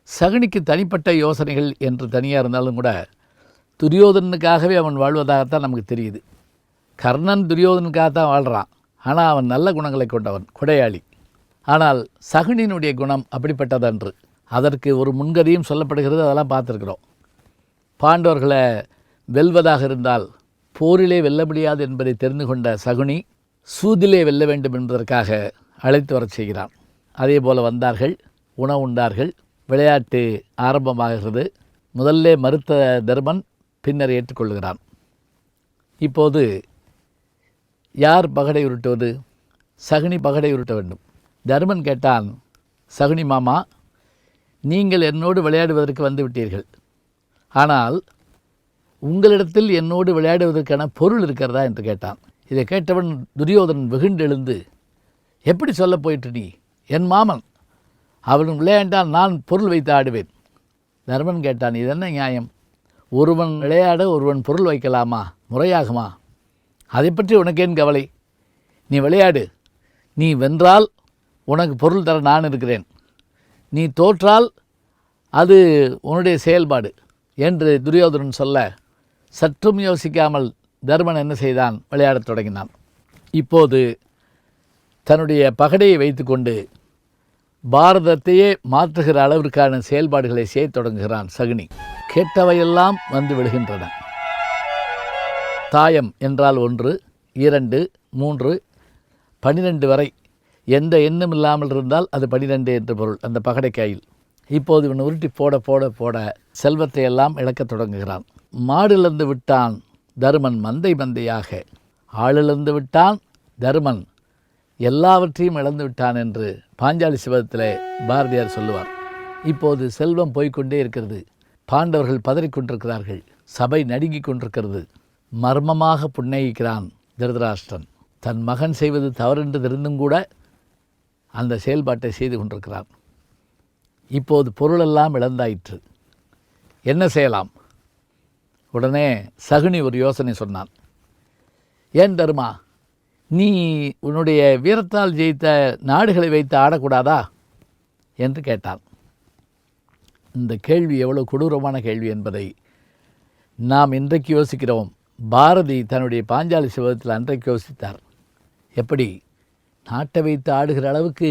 சகுனிக்கு தனிப்பட்ட யோசனைகள் என்று தனியாக இருந்தாலும் கூட துரியோதனுக்காகவே அவன் வாழ்வதாகத்தான் நமக்கு தெரியுது. கர்ணன் துரியோதனுக்காகத்தான் வாழ்கிறான், ஆனால் அவன் நல்ல குணங்களை கொண்டவன், கொடையாளி. ஆனால் சகுனியினுடைய குணம் அப்படிப்பட்டதன்று. அதற்கு ஒரு முன்கதையும் சொல்லப்படுகிறது, அதெல்லாம் பார்த்துருக்குறோம். பாண்டவர்களை வெல்வதாக இருந்தால் போரிலே வெல்ல முடியாது என்பதை தெரிந்து கொண்ட சகுனி சூதிலே வெல்ல வேண்டும் என்பதற்காக அழைத்து வரச் செய்கிறான். அதே போல் வந்தார்கள், உணவு உண்டார்கள், விளையாட்டு ஆரம்பமாகிறது. முதல்ல மறுத்த தர்மன் பின்னர் ஏற்றுக்கொள்கிறான். இப்போது யார் பகடை உருட்டுவது? சகுனி பகடை உருட்ட வேண்டும். தர்மன் கேட்டான், சகுனி மாமா, நீங்கள் என்னோடு விளையாடுவதற்கு வந்து விட்டீர்கள், ஆனால் உங்களிடத்தில் என்னோடு விளையாடுவதற்கான பொருள் இருக்கிறதா என்று கேட்டான். இதை கேட்டவன் துரியோதனன் வெகுண்டு எழுந்து, எப்படி சொல்ல போயிட்டு நீ? என் மாமன், அவன் விளையாண்டால் நான் பொருள் வைத்து ஆடுவேன். தர்மன் கேட்டான், இது என்ன நியாயம்? ஒருவன் விளையாட ஒருவன் பொருள் வைக்கலாமா? முறையாகுமா? அதை பற்றி உனக்கேன் கவலை? நீ விளையாடு, நீ வென்றால் உனக்கு பொருள் தர நான் இருக்கிறேன், நீ தோற்றால் அது உன்னுடைய செயல்பாடு என்று துரியோதனன் சொல்ல, சற்றும் யோசிக்காமல் தர்மன் என்ன செய்தான்? விளையாடத் தொடங்கினான். இப்போது தன்னுடைய பகடையை வைத்துக்கொண்டு பாரதத்தையே மாற்றுகிற அளவிற்கான செயல்பாடுகளை செய்ய தொடங்குகிறான் சகுனி. கேட்டவையெல்லாம் வந்து விடுகின்றன. தாயம் என்றால் 1, 2, 3, 12 வரை எந்த எண்ணம் இல்லாமல் இருந்தால் அது 12 என்று பொருள் அந்த பகடைக்காயில். இப்போது இவன் உருட்டி போட போட போட செல்வத்தை எல்லாம் இழக்கத் தொடங்குகிறான். மாடிழந்து விட்டான் தருமன் மந்தை மந்தையாக, ஆளிழந்து விட்டான் தருமன் எல்லாவற்றையும் இழந்து விட்டான் என்று பாஞ்சாலி சிவத்திலே பாரதியார் சொல்லுவார். இப்போது செல்வம் போய்கொண்டே இருக்கிறது. பாண்டவர்கள் பதறிக்கொண்டிருக்கிறார்கள், சபை நடுங்கிக் கொண்டிருக்கிறது. மர்மமாக புன்னகிக்கிறான் திருதராஷ்டிரன். தன் மகன் செய்வது தவறென்று தெரிந்தும் கூட அந்த செயல்பாட்டை செய்து கொண்டிருக்கிறான். இப்போது பொருளெல்லாம் இழந்தாயிற்று. என்ன செய்யலாம்? உடனே சகுனி ஒரு யோசனை சொன்னான். ஏன் தர்மா, நீ உன்னுடைய வீரத்தால் ஜெயித்த நாடுகளை வைத்து ஆடக்கூடாதா என்று கேட்டான். இந்த கேள்வி எவ்வளவு கொடூரமான கேள்வி என்பதை நாம் இன்றைக்கு யோசிக்கிறோம். பாரதி தன்னுடைய பாஞ்சாலி சபதத்தில் அன்றைக்கு யோசித்தார். எப்படி நாட்டை வைத்து ஆடுகிற அளவுக்கு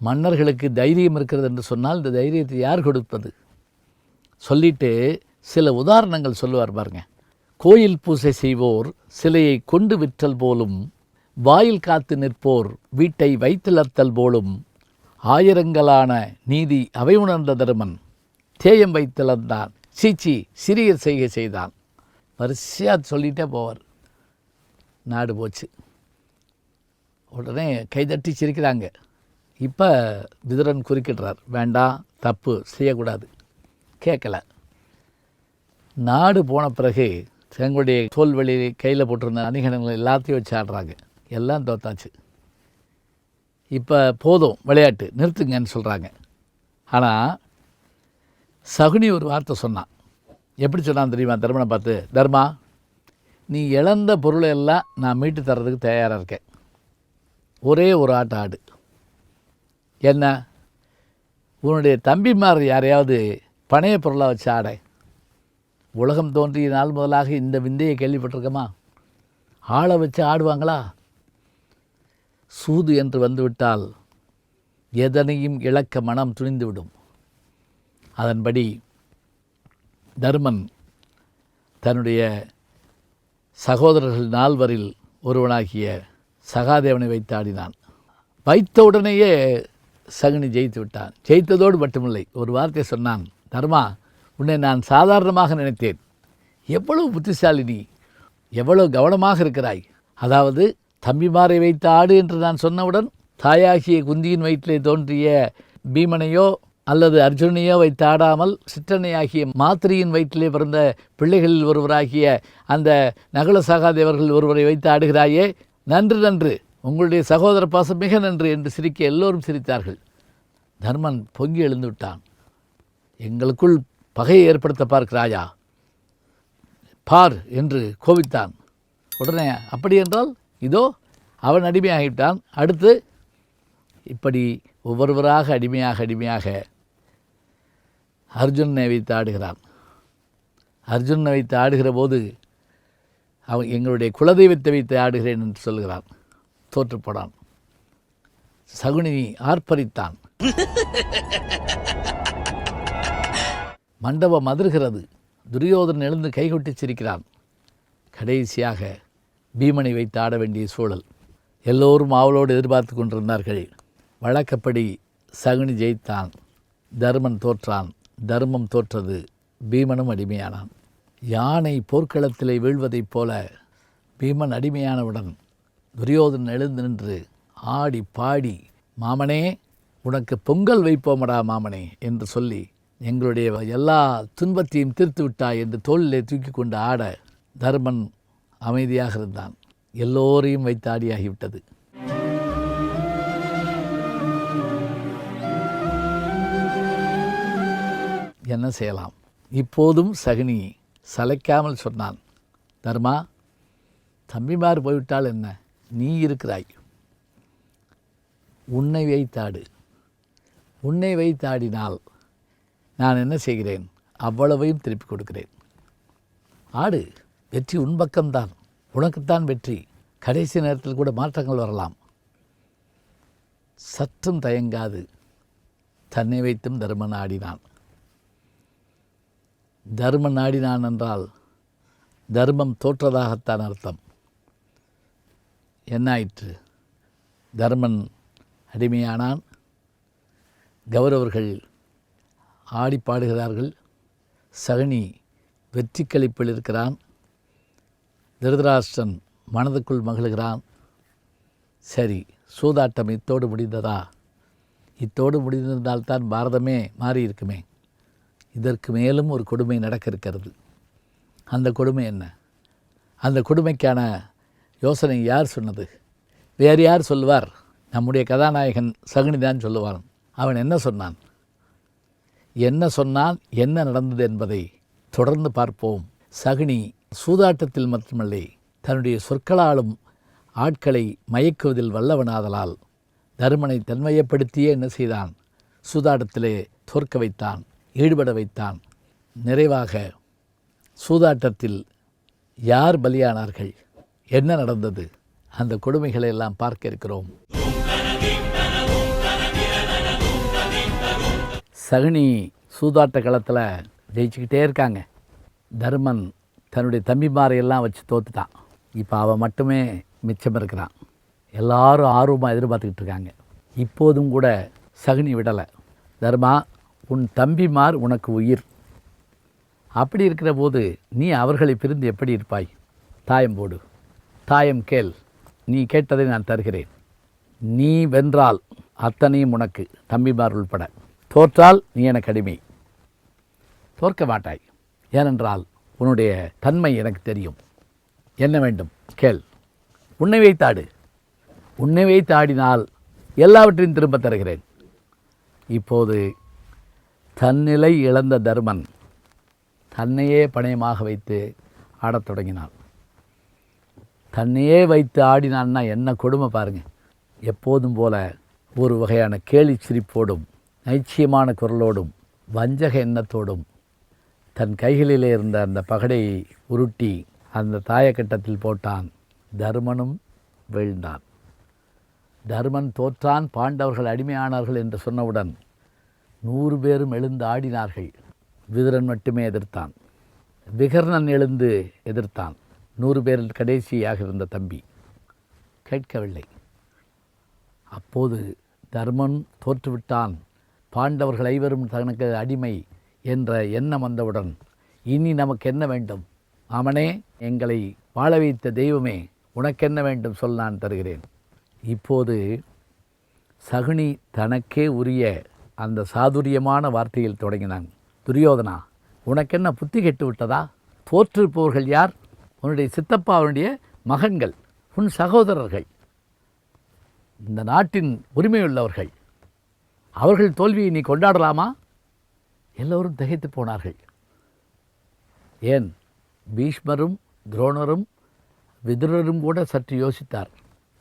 மன்னர்களுக்கு தைரியம் இருக்கிறது என்று சொன்னால் இந்த தைரியத்தை யார் கொடுப்பது? சொல்லிட்டு சில உதாரணங்கள் சொல்லுவார் பாருங்க. கோயில் பூசை செய்வோர் சிலையை கொண்டு விற்றல் போலும், வாயில் காத்து நிற்போர் வீட்டை வைத்திலர்த்தல் போலும், ஆயிரங்களான நீதி அவை உணர்ந்த தருமன் தேயம் வைத்திலர்ந்தான், சீச்சி சிறிய செய்கை செய்தான். வரிசையாக சொல்லிகிட்டே போவார். நாடு போச்சு. உடனே கைதட்டி சிரிக்கிறாங்க. இப்போ விதுரன் குறுக்கிடுறார். வேண்டாம், தப்பு செய்யக்கூடாது. கேட்கல. நாடு போன பிறகு தங்களுடைய தோல்வெளி கையில் போட்டிருந்த அணிகலன்கள் எல்லாத்தையும் வச்சு ஆடுறாங்க. எல்லாம் தோத்தாச்சு. இப்போ போதும் விளையாட்டு, நிறுத்துங்கன்னு சொல்கிறாங்க. ஆனால் சகுனி ஒரு வார்த்தை சொன்னான். எப்படி சொன்னான் தெரியுமா? தர்மனை பார்த்து, தர்மா, நீ இழந்த பொருளை எல்லாம் நான் மீட்டு தர்றதுக்கு தயாராக இருக்கேன். ஒரே ஒரு ஆட்டம் ஆடு. என்ன? உன்னுடைய தம்பிமார் யாரையாவது பணைய பொருளாக வச்சு ஆட. உலகம் தோன்றிய நாள் முதலாக இந்த விந்தையை கேள்விப்பட்டிருக்கமா? ஆளை வச்சு ஆடுவாங்களா? சூது என்று வந்துவிட்டால் எதனையும் இழக்க மனம் துணிந்துவிடும். அதன்படி தர்மன் தன்னுடைய சகோதரர்கள் 4 ஒருவனாகிய சகாதேவனை வைத்து ஆடினான். வைத்த உடனேயே சகுனி ஜெயித்து விட்டான். ஜெயித்ததோடு மட்டுமில்லை, ஒரு வார்த்தை சொன்னான். தர்மா, உன்னை நான் சாதாரணமாக நினைத்தேன். எவ்வளவு புத்திசாலி நீ, எவ்வளவு கவனமாக இருக்கிறாய். அதாவது தம்பிமாரை வைத்து ஆடு என்று நான் சொன்னவுடன் தாயாகிய குந்தியின் வயிற்றிலே தோன்றிய பீமனையோ அல்லது அர்ஜுனையோ வைத்து ஆடாமல் சிற்றனையாகிய மாத்திரியின் வயிற்றிலே பிறந்த பிள்ளைகளில் ஒருவராகிய அந்த நகுல சகாதேவர்கள் ஒருவரை வைத்து ஆடுகிறாயே, நன்று நன்று, உங்களுடைய சகோதர பாசம் மிக நன்று என்று சிரிக்க எல்லோரும் சிரித்தார்கள். தர்மன் பொங்கி எழுந்து விட்டான். எங்களுக்குள் பகையை ஏற்படுத்த பார்க்கிறாயா பார் என்று கோபித்தான். உடனே அப்படி என்றால் இதோ அவன் அடிமையாகிவிட்டான். அடுத்து இப்படி ஒவ்வொருவராக அடிமையாக அர்ஜுனனை வைத்து ஆடுகிறான். அர்ஜுனனை வைத்து ஆடுகிற போது அவன் எங்களுடைய குலதெய்வத்தை வைத்து ஆடுகிறேன் என்று சொல்கிறான். தோற்றுப்போனான். சகுனி ஆர்ப்பரித்தான். மண்டபம் அதிர்கிறது. துரியோதனன் எழுந்து கைகொட்டி சிரிக்கிறான். கடைசியாக பீமனை வைத்து ஆட வேண்டிய சூழல். எல்லோரும் ஆவலோடு எதிர்பார்த்து கொண்டிருந்தார்கள். வழக்கப்படி சகுனி ஜெயித்தான், தர்மன் தோற்றான். தர்மம் தோற்றது, பீமனும் அடிமையானான். யானை போர்க்களத்திலே வீழ்வதைப் போல பீமன் அடிமையானவுடன் துரியோதனன் எழுந்து நின்று ஆடி பாடி, மாமனே உனக்கு பொங்கல் வைப்போமடா மாமனே என்று சொல்லி, எங்களுடைய எல்லா துன்பத்தையும் தீர்த்து விட்டாய் என்று தோளிலே தூக்கி கொண்டு ஆட தர்மன் அமைதியாக இருந்தான். எல்லோரையும் வைத்து ஆடியாகிவிட்டது. என்ன செய்யலாம்? இப்போதும் சகுனி சளைக்காமல் சொன்னான். தர்மா, தம்பிமார் போய்விட்டால் என்ன, நீ இருக்கிறாய். உன்னை வைத்தாடு. உன்னை வைத்தாடினால் நான் என்ன செய்கிறேன்? அவ்வளவையும் திருப்பி கொடுக்கிறேன். ஆடு, வெற்றி உன் பக்கம்தான், உனக்குத்தான் வெற்றி. கடைசி நேரத்தில் கூட மாற்றங்கள் வரலாம். சற்றும் தயங்காது தன்னை வைத்தும் தர்மன் ஆடினான். தர்மன் ஆடினான் என்றால் தர்மம் தோற்றதாகத்தான் அர்த்தம். என்னாயிற்று? தர்மன் அடிமையானான். கௌரவர்கள் ஆடி பாடுகிறார்கள். சகுனி வெற்றி களிப்பில் இருக்கிறான். திருதராஷ்டிரன் மனதுக்குள் மகிழ்கிறான். சரி, சூதாட்டம் இத்தோடு முடிந்ததா? இத்தோடு முடிந்திருந்தால்தான் பாரதமே மாறியிருக்குமே. இதற்கு மேலும் ஒரு கொடுமை நடக்க இருக்கிறது. அந்த கொடுமை என்ன? அந்த கொடுமைக்கான யோசனை யார் சொன்னது? வேறு யார் சொல்லுவார்? நம்முடைய கதாநாயகன் சகுனி தான் சொல்லுவான். அவன் என்ன சொன்னான்? என்ன சொன்னால் என்ன நடந்தது என்பதை தொடர்ந்து பார்ப்போம். சகுனி சூதாட்டத்தில் மட்டுமல்ல, தன்னுடைய சொற்களாலும் ஆட்களை மயக்குவதில் வல்லவனாதலால் தருமனை தன்மையப்படுத்தியே என்ன செய்தான்? சூதாட்டத்திலே தோற்க வைத்தான், ஈடுபட வைத்தான். நிறைவாக சூதாட்டத்தில் யார் பலியானார்கள், என்ன நடந்தது, அந்த கொடுமைகளை எல்லாம் பார்க்க இருக்கிறோம். சகுனி சூதாட்ட களத்தில் ஜெயிச்சுக்கிட்டே இருக்காங்க. தருமன் தன்னுடைய தம்பிமாரையெல்லாம் வச்சு தோத்துட்டான். இப்போ அவன் மட்டுமே மிச்சம் இருக்கிறான். எல்லாரும் ஆர்வமாக எதிர்பார்த்துக்கிட்டு இருக்காங்க. இப்போதும் கூட சகுனி விடலை. தர்மா, உன் தம்பிமார் உனக்கு உயிர். அப்படி இருக்கிற போது நீ அவர்களை பிரிந்து எப்படி இருப்பாய்? தாயம் போடு, தாயம் கேள், நீ கேட்டதை நான் தருகிறேன். நீ வென்றால் அத்தனையும் உனக்கு, தம்பிமார் உள்பட. தோற்றால் நீ எனக்கு அடிமை. தோற்க மாட்டாய், ஏனென்றால் உன்னுடைய தன்மை எனக்கு தெரியும். என்ன வேண்டும் கேள். உன்னை வைத்தாடு. உன்னை வைத்து ஆடினால் எல்லாவற்றையும் திரும்ப தருகிறேன். இப்போது தன்னிலை இழந்த தருமன் தன்னையே பணயமாக வைத்து ஆடத் தொடங்கினான். தன்னையே வைத்து ஆடினான்னா என்ன கொடுமை பாருங்கள். எப்போதும் போல ஒரு வகையான கேலி சிரிப்போடும் நைச்சியமான குரலோடும் வஞ்சக எண்ணத்தோடும் தன் கைகளிலே இருந்த அந்த பகடையை உருட்டி அந்த தாயக்கட்டத்தில் போட்டான். தருமனும் வீழ்ந்தான். தருமன் தோற்றான், பாண்டவர்கள் அடிமையானார்கள் என்று சொன்னவுடன் 100 பேரும் எழுந்து ஆடினார்கள். விதுரன் மட்டுமே எதிர்த்தான். விகர்ணன் எழுந்து எதிர்த்தான். 100 பேரில் கடைசியாக இருந்த தம்பி கேட்கவில்லை. அப்போது தர்மன் தோற்றுவிட்டான், பாண்டவர்கள் ஐவரும் தனக்கு அடிமை என்ற எண்ணம் வந்தவுடன் இனி நமக்கு என்ன வேண்டும்? அவனே எங்களை வாழ வைத்த தெய்வமே, உனக்கென்ன வேண்டும் சொல், நான் தருகிறேன். இப்போது சகுனி தனக்கே உரிய அந்த சாதுரியமான வார்த்தையில் தொடங்கினான். துரியோதனா, உனக்கென்ன புத்தி கெட்டு விட்டதா? தோற்றிருப்பவர்கள் யார்? உன்னுடைய சித்தப்பாவுடைய மகன்கள், உன் சகோதரர்கள், இந்த நாட்டின் உரிமையுள்ளவர்கள். அவர்கள் தோல்வியை நீ கொண்டாடலாமா? எல்லோரும் திகைத்து போனார்கள். ஏன், பீஷ்மரும் துரோணரும் விதுரரும் கூட சற்று யோசித்தார்.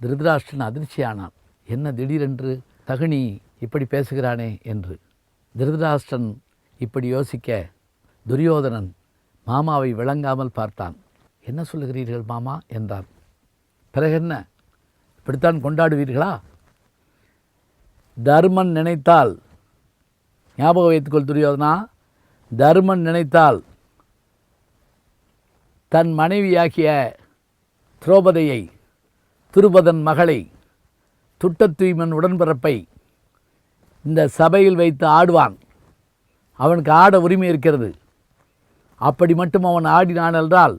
திருதராஷ்டிரன் அதிர்ச்சியானான். என்ன திடீரென்று சகுனி இப்படி பேசுகிறானே என்று. திருதராஷ்டிரன் இப்படி யோசிக்க துரியோதனன் மாமாவை விளங்காமல் பார்த்தான். என்ன சொல்லுகிறீர்கள் மாமா என்றான். பிறகு என்ன, இப்படித்தான் கொண்டாடுவீர்களா? தர்மன் நினைத்தால், ஞாபகம் வைத்துக்கொள் துரியோதனா, தர்மன் நினைத்தால் தன் மனைவியாகிய திரௌபதியை, துருபதன் மகளை, துட்டத்துய்மன் உடன்பிறப்பை இந்த சபையில் வைத்து ஆடுவான். அவனுக்கு ஆட உரிமை இருக்கிறது. அப்படி மட்டும் அவன் ஆடினான் என்றால்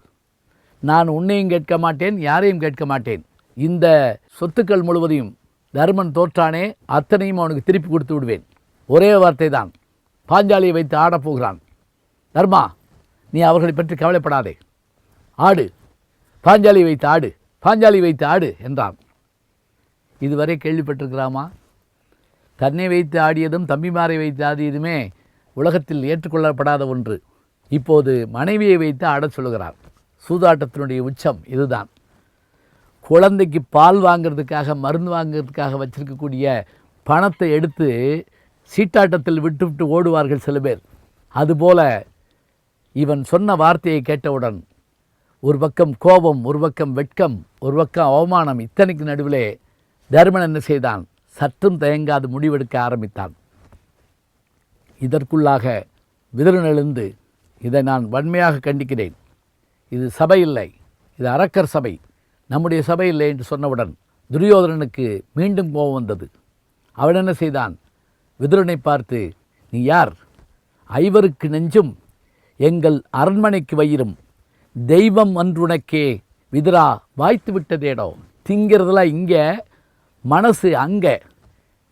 நான் உன்னையும் கேட்க மாட்டேன், யாரையும் கேட்க மாட்டேன். இந்த சொத்துக்கள் முழுவதையும் தர்மன் தோற்றானே அத்தனையும் அவனுக்கு திருப்பி கொடுத்து விடுவேன். ஒரே வார்த்தை தான், பாஞ்சாலியை வைத்து ஆடப்போகிறான். தர்மா, நீ அவர்களை பற்றி கவலைப்படாதே, ஆடு, பாஞ்சாலி வைத்து ஆடு, பாஞ்சாலி வைத்து ஆடு என்றான். இதுவரை கேள்விப்பட்டிருக்கிறாமா? தன்னை வைத்து ஆடியதும் தம்பிமாரை வைத்து ஆடியதுமே உலகத்தில் ஏற்றுக்கொள்ளப்படாத ஒன்று. இப்போது மனைவியை வைத்து ஆடச் சொல்லுகிறார். சூதாட்டத்தினுடைய உச்சம் இதுதான். குழந்தைக்கு பால் வாங்கிறதுக்காக, மருந்து வாங்கிறதுக்காக வச்சிருக்கக்கூடிய பணத்தை எடுத்து சீட்டாட்டத்தில் விட்டு ஓடுவார்கள் சில பேர். அதுபோல இவன் சொன்ன வார்த்தையை கேட்டவுடன் ஒரு பக்கம் கோபம், ஒரு பக்கம் வெட்கம், ஒரு பக்கம் அவமானம், இத்தனைக்கு நடுவிலே தர்மன் என்ன செய்தான்? சற்றும் தயங்காது முடிவெடுக்க ஆரம்பித்தான். இதற்குள்ளாக விதுரன் எழுந்து, இதை நான் வன்மையாக கண்டிக்கிறேன், இது சபை இல்லை, இது அரக்கர் சபை, நம்முடைய சபை இல்லை என்று சொன்னவுடன் துரியோதனனுக்கு மீண்டும் கோபம் வந்தது. அவன் என்ன செய்தான்? விதுரனை பார்த்து, நீ யார்? ஐவருக்கு நெஞ்சும் எங்கள் அரண்மனைக்கு வயிறும் தெய்வம் ஒன்றுனக்கே விதுரா வாய்த்து விட்டதேடோ. திங்கிறதுலாம் இங்கே, மனசு அங்கே,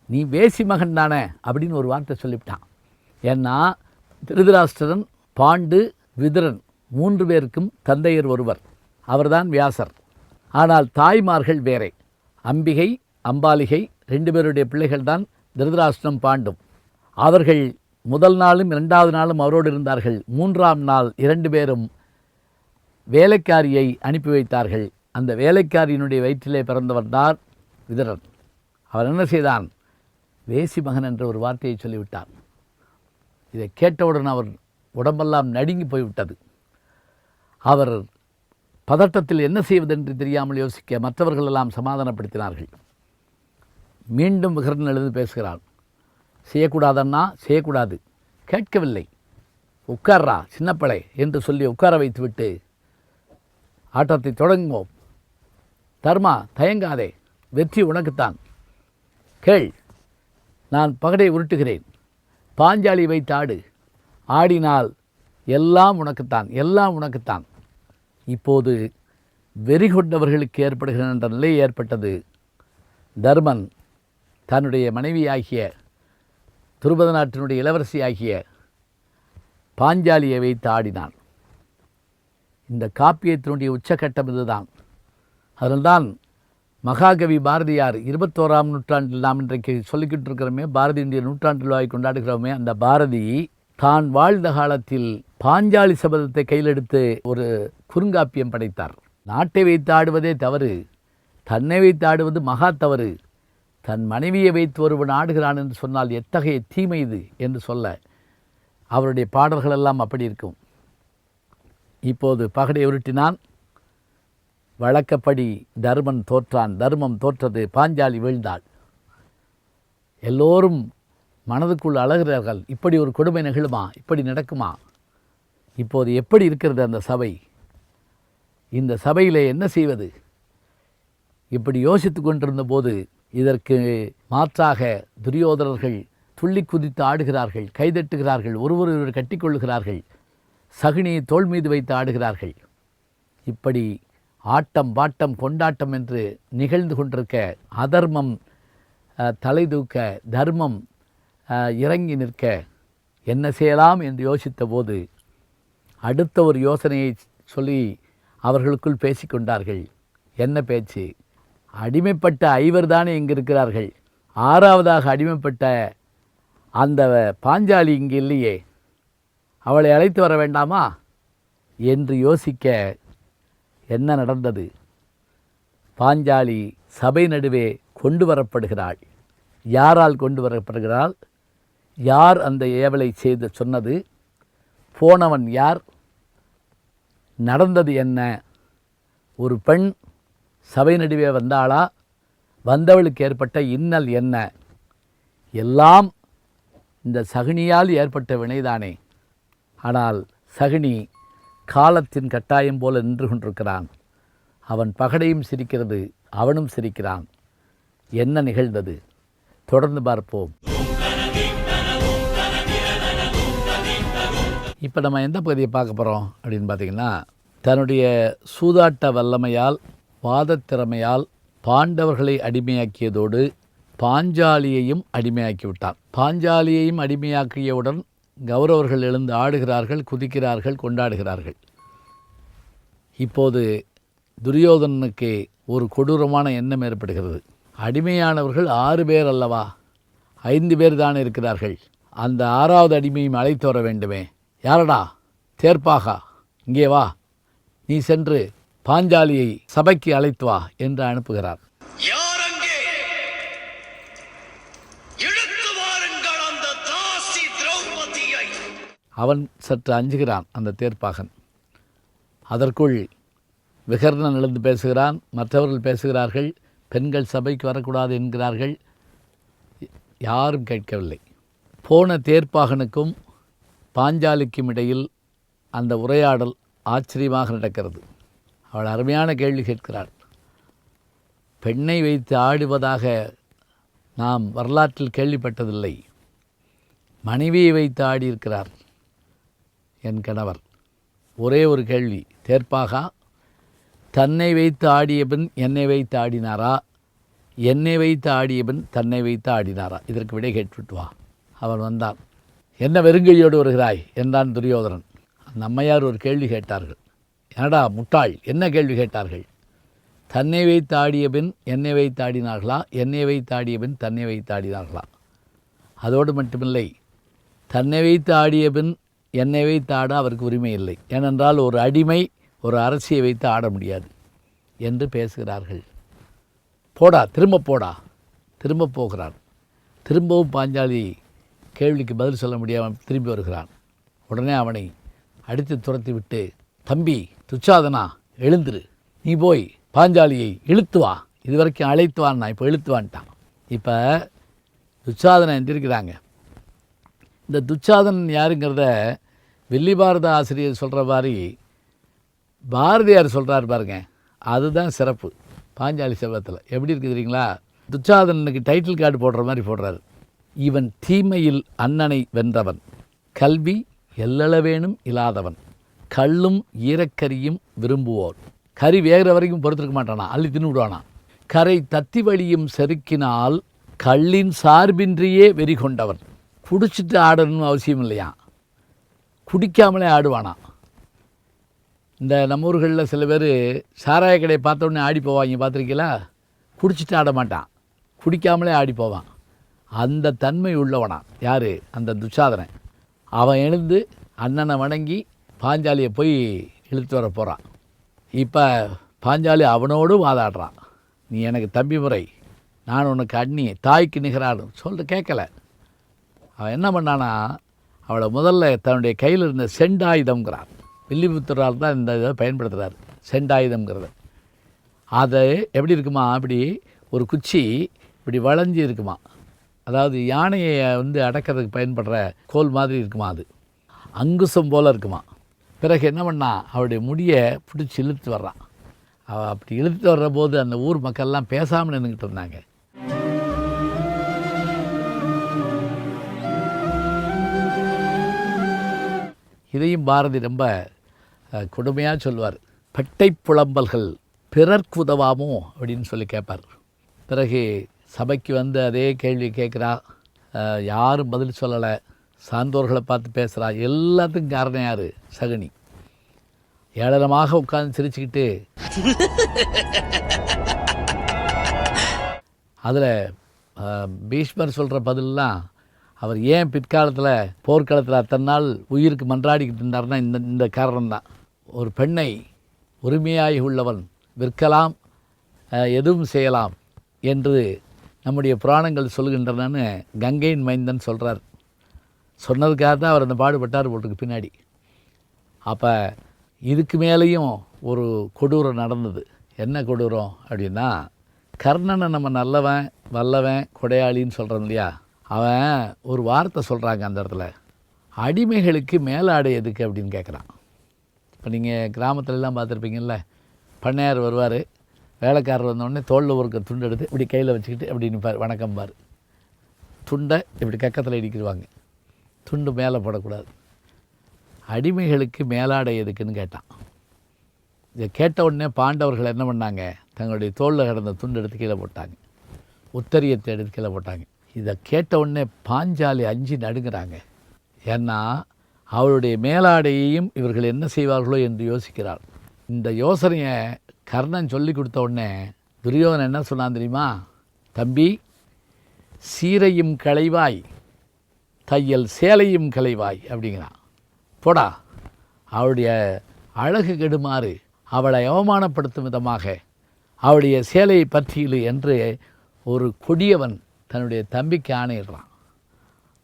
நீ வேசி மகன் தானே அப்படின்னு ஒரு வார்த்தை சொல்லிவிட்டான். ஏன்னா திருதராஷ்டிரன், பாண்டு, விதுரன் 3 பேருக்கும் தந்தையர் ஒருவர், அவர்தான் வியாசர். ஆனால் தாய்மார்கள் வேறே. அம்பிகை, அம்பாலிகை 2 பேருடைய பிள்ளைகள் தான் திருதராஷ்டிரம், பாண்டும். அவர்கள் முதல் நாளும் 2வது நாளும் அவரோடு இருந்தார்கள். 3ஆம் நாள் 2 பேரும் வேலைக்காரியை அனுப்பி வைத்தார்கள். அந்த வேலைக்காரியினுடைய வயிற்றிலே பிறந்தவர் தான் விதுரன். அவர் என்ன செய்தான்? வேசி மகன் என்ற ஒரு வார்த்தையை சொல்லிவிட்டார். இதை கேட்டவுடன் அவர் உடம்பெல்லாம் நடுங்கி போய்விட்டது. அவர் பதட்டத்தில் என்ன செய்வதென்று தெரியாமல் யோசிக்க மற்றவர்களெல்லாம் சமாதானப்படுத்தினார்கள். மீண்டும் விகரன் எழுந்து பேசுகிறான். செய்யக்கூடாதன்னா செய்யக்கூடாது. கேட்கவில்லை. உட்கார்றா சின்னப்பளை என்று சொல்லி உட்கார வைத்துவிட்டு ஆட்டத்தை தொடங்குவோம். தர்மா, தயங்காதே, வெற்றி உனக்குத்தான். கேள், நான் பகடை உருட்டுகிறேன். பாஞ்சாலி வைத்து ஆடு. ஆடினால் எல்லாம் உனக்குத்தான், எல்லாம் உனக்குத்தான். இப்போது வெறி கொண்டவர்களுக்கு ஏற்படுகிற என்ற நிலை ஏற்பட்டது. தர்மன் தன்னுடைய மனைவியாகிய துருபத நாட்டினுடைய இளவரசியாகிய பாஞ்சாலியை வைத்து ஆடினான். இந்த காப்பியத்தினுடைய உச்சக்கட்டம் இதுதான். அதனால்தான் மகாகவி பாரதியார் 21ஆம் நூற்றாண்டில் நாம் இன்றைக்கு சொல்லிக்கிட்டு இருக்கிறோமே, பாரதியுடைய நூற்றாண்டு விழாவை கொண்டாடுகிறோமே, அந்த பாரதி தான் வாழ்ந்த காலத்தில் பாஞ்சாலி சபதத்தை கையில் எடுத்து ஒரு குறுங்காப்பியம் படைத்தார். நாட்டை வைத்து ஆடுவதே தவறு, தன்னை வைத்து ஆடுவது மகா தவறு. தன் மனைவியை வைத்து ஒருவன் ஆடுகிறான் என்று சொன்னால் எத்தகைய தீமை இது என்று சொல்ல அவருடைய பாடல்களெல்லாம் அப்படி இருக்கும். இப்போது பகடை உருட்டினான். வழக்கப்படி தர்மன் தோற்றான். தர்மம் தோற்றது. பாஞ்சாலி வீழ்ந்தாள். எல்லோரும் மனதுக்குள் அழகிறார்கள். இப்படி ஒரு கொடுமை நிகழுமா? இப்படி நடக்குமா? இப்போது எப்படி இருக்கிறது அந்த சபை? இந்த சபையிலே என்ன செய்வது? இப்படி யோசித்து கொண்டிருந்த போது இதற்கு மாற்றாக துரியோதனர்கள் துள்ளி குதித்து ஆடுகிறார்கள், கைதட்டுகிறார்கள், ஒருவர் கட்டிக்கொள்ளுகிறார்கள், சகுனியை தோள் மீது வைத்து ஆடுகிறார்கள். இப்படி ஆட்டம் பாட்டம் கொண்டாட்டம் என்று நிகழ்ந்து கொண்டிருக்க அதர்மம் தலை தூக்க, தர்மம் இறங்கி நிற்க என்ன செய்யலாம் என்று யோசித்த போது அடுத்த ஒரு யோசனையை சொல்லி அவர்களுக்குள் பேசிக்கொண்டார்கள். என்ன பேச்சு? அடிமைப்பட்ட 5 தானே இங்கு இருக்கிறார்கள். 6வதாக அடிமைப்பட்ட அந்த பாஞ்சாலி இங்கு இல்லையே, அவளை அழைத்து வர வேண்டாமா என்று யோசிக்க என்ன நடந்தது? பாஞ்சாலி சபை நடுவே கொண்டு வரப்படுகிறாள். யாரால் கொண்டு வரப்படுகிறாள்? யார் அந்த ஏவலை செய்து சொன்னது? போனவன் யார்? நடந்தது என்ன? ஒரு பெண் சபை நடுவே வந்தாளா? வந்தவளுக்கு ஏற்பட்ட இன்னல் என்ன? எல்லாம் இந்த சகுனியால் ஏற்பட்ட வினைதானே. ஆனால் சகுனி காலத்தின் கட்டாயம் போல நின்று கொண்டிருக்கிறான். அவன் பகடையும் சிரிக்கிறது, அவனும் சிரிக்கிறான். என்ன நிகழ்ந்தது? தொடர்ந்து பார்ப்போம். இப்போ நம்ம எந்த பகுதியை பார்க்க போகிறோம் அப்படின்னு பார்த்தீங்கன்னா, தன்னுடைய சூதாட்ட வல்லமையால் வாதத்திறமையால் பாண்டவர்களை அடிமையாக்கியதோடு பாஞ்சாலியையும் அடிமையாக்கி விட்டான். பாஞ்சாலியையும் அடிமையாக்கியவுடன் கௌரவர்கள் எழுந்து ஆடுகிறார்கள், குதிக்கிறார்கள், கொண்டாடுகிறார்கள். இப்போது துரியோதனனுக்கு ஒரு கொடூரமான எண்ணம் ஏற்படுகிறது. அடிமையானவர்கள் 6 பேர் அல்லவா, 5 பேர் தான் இருக்கிறார்கள். அந்த 6வது அடிமையும் அழைத்து வர வேண்டுமே. யாரடா? தேர்ப்பாகா, இங்கே வா, நீ சென்று பாஞ்சாலியை சபைக்கு அழைத்து வா என்று அனுப்புகிறார். அவன் சற்று அஞ்சுகிறான், அந்த தேர்ப்பாகன். அதற்குள் விகர்ணன் எழுந்து பேசுகிறான், மற்றவர்கள் பேசுகிறார்கள், பெண்கள் சபைக்கு வரக்கூடாது என்கிறார்கள். யாரும் கேட்கவில்லை. போன தேர்ப்பாகனுக்கும் பாஞ்சாலிக்கும் இடையில் அந்த உரையாடல் ஆச்சரியமாக நடக்கிறது. அவள் அருமையான கேள்வி கேட்கிறாள். பெண்ணை வைத்து ஆடுவதாக நாம் வரலாற்றில் கேள்விப்பட்டதில்லை. மனைவியை வைத்து ஆடியிருக்கிறார் என் கணவர். ஒரே ஒரு கேள்வி, தேர்ப்பாகா, தன்னை வைத்து ஆடிய பின் என்னை வைத்து ஆடினாரா, என்னை வைத்து ஆடிய பின் தன்னை வைத்து ஆடினாரா? இதற்கு விடை கேட்டுவிட்டு வா. அவன் வந்தான். என்ன வெறுங்கையோடு வருகிறாய் என்றான் துரியோதனன். அந்த அம்மையார் ஒரு கேள்வி கேட்டார்கள். என்னடா முட்டாள், என்ன கேள்வி கேட்டார்கள்? தன்னை வைத்து ஆடிய பின் என்னை வைத்து ஆடினார்களா, என்னை வைத்து ஆடிய பின் தன்னை வைத்து ஆடினார்களா? அதோடு மட்டுமில்லை, தன்னை வைத்து ஆடிய பின் என்னை வைத்து ஆட அவருக்கு உரிமை இல்லை. ஏனென்றால் ஒரு அடிமை ஒரு அரசியை வைத்து ஆட முடியாது என்று பேசுகிறார்கள். போடா, திரும்ப போடா. திரும்ப போகிறான். திரும்பவும் பாஞ்சாலி கேள்விக்கு பதில் சொல்ல முடியாமல் திரும்பி வருகிறான். உடனே அவனை அடித்து துரத்தி விட்டு, தம்பி துச்சாதனா, எழுந்துரு, நீ போய் பாஞ்சாலியை இழுத்து வா, இது வரைக்கும் அழைத்து வான்னா இப்போ இழுத்து வான்ட்டான். இப்போ துச்சாதனை எந்திருக்கிறாங்க. இந்த துச்சாதனன் யாருங்கிறத வில்லி பாரத ஆசிரியர் சொல்கிற மாதிரி பாரதியார் சொல்கிறார் பாருங்க, அதுதான் சிறப்பு. பாஞ்சாலி செல்வத்தில் எப்படி இருக்குது தெரியுங்களா? துச்சாதனனுக்கு டைட்டில் கார்டு போடுற மாதிரி போடுறாரு. இவன் தீமையில் அண்ணனை வென்றவன், கல்வி எல்லளவேனும் இல்லாதவன், கள்ளும் ஈரக்கரியும் விரும்புவோர். கறி வேகிற வரைக்கும் பொறுத்திருக்க மாட்டானா, அள்ளி தின்னு விடுவானா. கரை தத்தி வழியும் செருக்கினால் கள்ளின் சார்பின்றியே வெறி கொண்டவன். குடிச்சிட்டு ஆடணும்னு அவசியம் இல்லையா, குடிக்காமலே ஆடுவானா. இந்த நம்ம ஊர்களில் சில பேர் சாராய கடையை பார்த்தோன்னே ஆடி போவாங்க, பார்த்துருக்கீங்களா? குடிச்சிட்டு ஆட மாட்டான், குடிக்காமலே ஆடி போவான். அந்த தன்மை உள்ளவனா யார்? அந்த துச்சாதனன். அவன் எழுந்து அண்ணனை வணங்கி பாஞ்சாலியை போய் இழுத்து வர போகிறான். இப்போ பாஞ்சாலி அவனோடு வாதாடுறான். நீ எனக்கு தம்பி முறை, நான் உனக்கு அண்ணி, தாய்க்கு நிகரானு சொல்லிட்டு கேட்கல. அவன் என்ன பண்ணானா, அவளை முதல்ல தன்னுடைய கையில் இருந்த செண்டாயுதம்ங்கிறான். வில்லிபுத்தரால் தான் இந்த இதை பயன்படுத்துகிறார், செண்டாயுதம்ங்கிறத. அதை எப்படி இருக்குமா, அப்படி ஒரு குச்சி இப்படி வளைஞ்சி இருக்குமா, அதாவது யானையை அடக்கிறதுக்கு பயன்படுற கோல் மாதிரி இருக்குமா, அது அங்குசம் போல் இருக்குமா. பிறகு என்ன பண்ணா, அவருடைய முடியை பிடிச்சி இழுத்து வர்றான். அவள் அப்படி இழுத்து வர்ற போது அந்த ஊர் மக்கள்லாம் பேசாமல் நின்றுக்கிட்டு இருந்தாங்க. இதையும் பாரதி ரொம்ப கொடுமையாக சொல்வார். பெட்டை புலம்பல்கள் பிறர்க்கு உதவாமோ அப்படின்னு சொல்லி கேட்பார். பிறகு சபைக்கு வந்து அதே கேள்வி கேட்குறா, யாரும் பதில் சொல்லலை, சான்றோர்களை பார்த்து பேசுகிறா. எல்லாத்துக்கும் காரணம் யார்? சகுனி. ஏளனமாக உட்கார்ந்து சிரிச்சுக்கிட்டு அதில் பீஷ்மர் சொல்கிற பதிலெலாம், அவர் ஏன் பிற்காலத்தில் போர்க்களத்தில் அத்தனை நாள் உயிருக்கு மன்றாடிக்கிட்டு இருந்தார்னா இந்த காரணம்தான். ஒரு பெண்ணை உரிமையாகி உள்ளவன் விற்கலாம், எதுவும் செய்யலாம் என்று நம்முடைய புராணங்கள் சொல்கின்றனன்னு கங்கையின் மைந்தன் சொல்கிறார். சொன்னதுக்காக தான் அவர் அந்த பாடுபட்டார் போட்டுக்கு பின்னாடி. அப்போ இதுக்கு மேலேயும் ஒரு கொடூரம் நடந்தது. என்ன கொடூரம் அப்படின்னா, கர்ணனை நம்ம நல்லவன் வல்லவன் கொடையாளின்னு சொல்கிறோம் இல்லையா, அவன் ஒரு வார்த்தை சொல்கிறாங்க அந்த இடத்துல, அடிமைகளுக்கு மேலாடை எதுக்கு அப்படின்னு கேட்குறான். இப்போ நீங்கள் கிராமத்துலலாம் பார்த்துருப்பீங்கள்ல, பண்ணையார் வருவார், வேலைக்காரர் வந்தோடனே தோளில் ஒரு துண்டு எடுத்து இப்படி கையில் வச்சுக்கிட்டு அப்படி நிற்பார், வணக்கம் பார். துண்டை இப்படி கக்கத்தில் இடிக்கிடுவாங்க, துண்டு மேலே போடக்கூடாது. அடிமைகளுக்கு மேலாடை எதுக்குன்னு கேட்டான். இதை கேட்ட உடனே பாண்டவர்கள் என்ன பண்ணாங்க, தங்களுடைய தோளில் கிடந்த துண்டு எடுத்து கீழே போட்டாங்க, உத்தரியத்தை எடுத்து கீழே போட்டாங்க. இதை கேட்ட உடனே பாஞ்சாலி அஞ்சு நடுங்கிறாங்க. ஏன்னா அவருடைய மேலாடையையும் இவர்கள் என்ன செய்வார்களோ என்று யோசிக்கிறார். இந்த யோசனையை கர்ணன் சொல்லி கொடுத்த உடனே துரியோதனன் என்ன சொன்னான் தெரியுமா? தம்பி, சீரையும் களைவாய், தையல் சேலையும் களைவாய் அப்படிங்கிறான். போடா, அவளுடைய அழகு கெடுமாறு, அவளை அவமானப்படுத்தும் விதமாக அவளுடைய சேலையை பற்றியிலு என்று ஒரு கொடியவன் தன்னுடைய தம்பிக்கு ஆணையிடுறான்.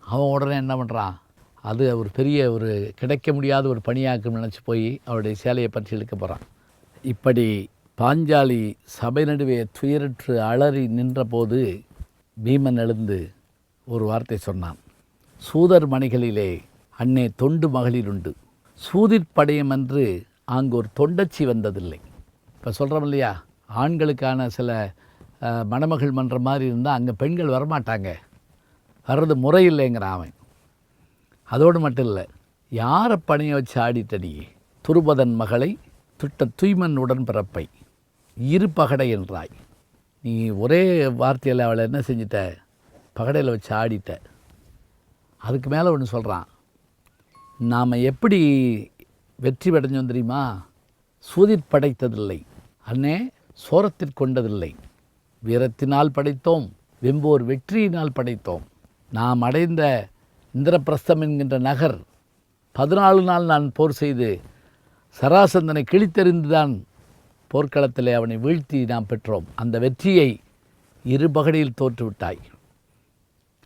அவன் உடனே என்ன பண்ணுறான், அது ஒரு பெரிய ஒரு கிடைக்க முடியாத ஒரு பணியாக்கம் நினச்சி போய் அவருடைய சேலையை பற்றி இழுக்க போகிறான். இப்படி பாஞ்சாலி சபை நடுவே துயரற்று அலறி நின்றபோது பீமன் எழுந்து ஒரு வார்த்தை சொன்னான். சூதர் மணிகளிலே அன்னே தொண்டு மகளிருண்டு, சூதிற்படையமென்று அங்கு ஒரு தொண்டச்சி வந்ததில்லை. இப்போ சொல்கிறோம் இல்லையா, ஆண்களுக்கான சில மணமகள் மன்ற மாதிரி இருந்தால் அங்கே பெண்கள் வரமாட்டாங்க, வர்றது முறை இல்லைங்கிறான் அவன். அதோடு மட்டும் இல்லை, யாரை பணியை வச்சு ஆடிட்டடி, துருபதன் மகளை துட்ட தூய்மன் உடன்பிறப்பை இரு பகடை என்றாய். நீ ஒரே வார்த்தையில் அவளை என்ன செஞ்சிட்ட, பகடையில் வச்சு ஆடிட்ட. அதுக்கு மேலே ஒன்று சொல்கிறான், நாம் எப்படி வெற்றி அடைஞ்சோம் தெரியுமா? சூதிற் படைத்ததில்லை, அன்னே சோரத்திற்கொண்டதில்லை, வீரத்தினால் படைத்தோம், வெம்போர் வெற்றியினால் படைத்தோம். நாம் அடைந்த இந்திரபிரஸ்தம் என்கின்ற நகர் 14 நாள் நான் போர் செய்து சராசந்தனை கிழித்தெறிந்துதான் போர்க்களத்திலே அவனை வீழ்த்தி நாம் பெற்றோம். அந்த வெற்றியை இரு பகடியில் தோற்றுவிட்டாய்.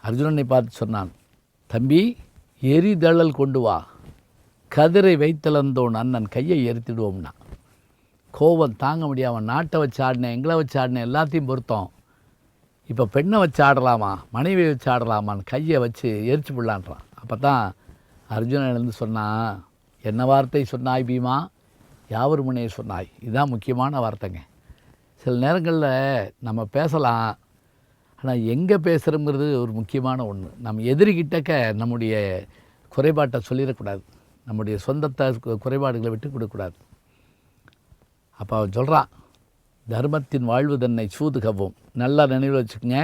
அர்ஜுனனை பார்த்து சொன்னான், தம்பி எரிதழல் கொண்டு வா, கதிரை வைத்தளந்தோன் அண்ணன் கையை எரித்திடுவோம்னா. கோபம் தாங்க முடியாமல் நாட்டை வச்சு ஆடினேன், எங்களை வச்சு ஆடினேன், எல்லாத்தையும் பொறுத்தோம். இப்போ பெண்ணை வச்சு ஆடலாமா, மனைவியை வச்சு ஆடலாமான்னு கையை வச்சு எரிச்சு விடலான்றான். அப்போ தான் அர்ஜுனன் எழுந்து சொன்னான், என்ன வார்த்தை சொன்னாய் பீமா, யாவர் முனையை சொன்னாய். இதுதான் முக்கியமான வார்த்தைங்க. சில நேரங்களில் நம்ம பேசலாம், ஆனால் எங்கே பேசுகிறோங்கிறது ஒரு முக்கியமான ஒன்று. நம்ம எதிரிகிட்டக்க நம்முடைய குறைபாட்டை சொல்லிடக்கூடாது, நம்முடைய சொந்தத்தை குறைபாடுகளை விட்டு கொடுக்கக்கூடாது. அப்போ அவன் சொல்கிறான், தர்மத்தின் வாழ்வு தன்னை சூதுகவும். நல்லா நினைவில் வச்சுக்கோங்க,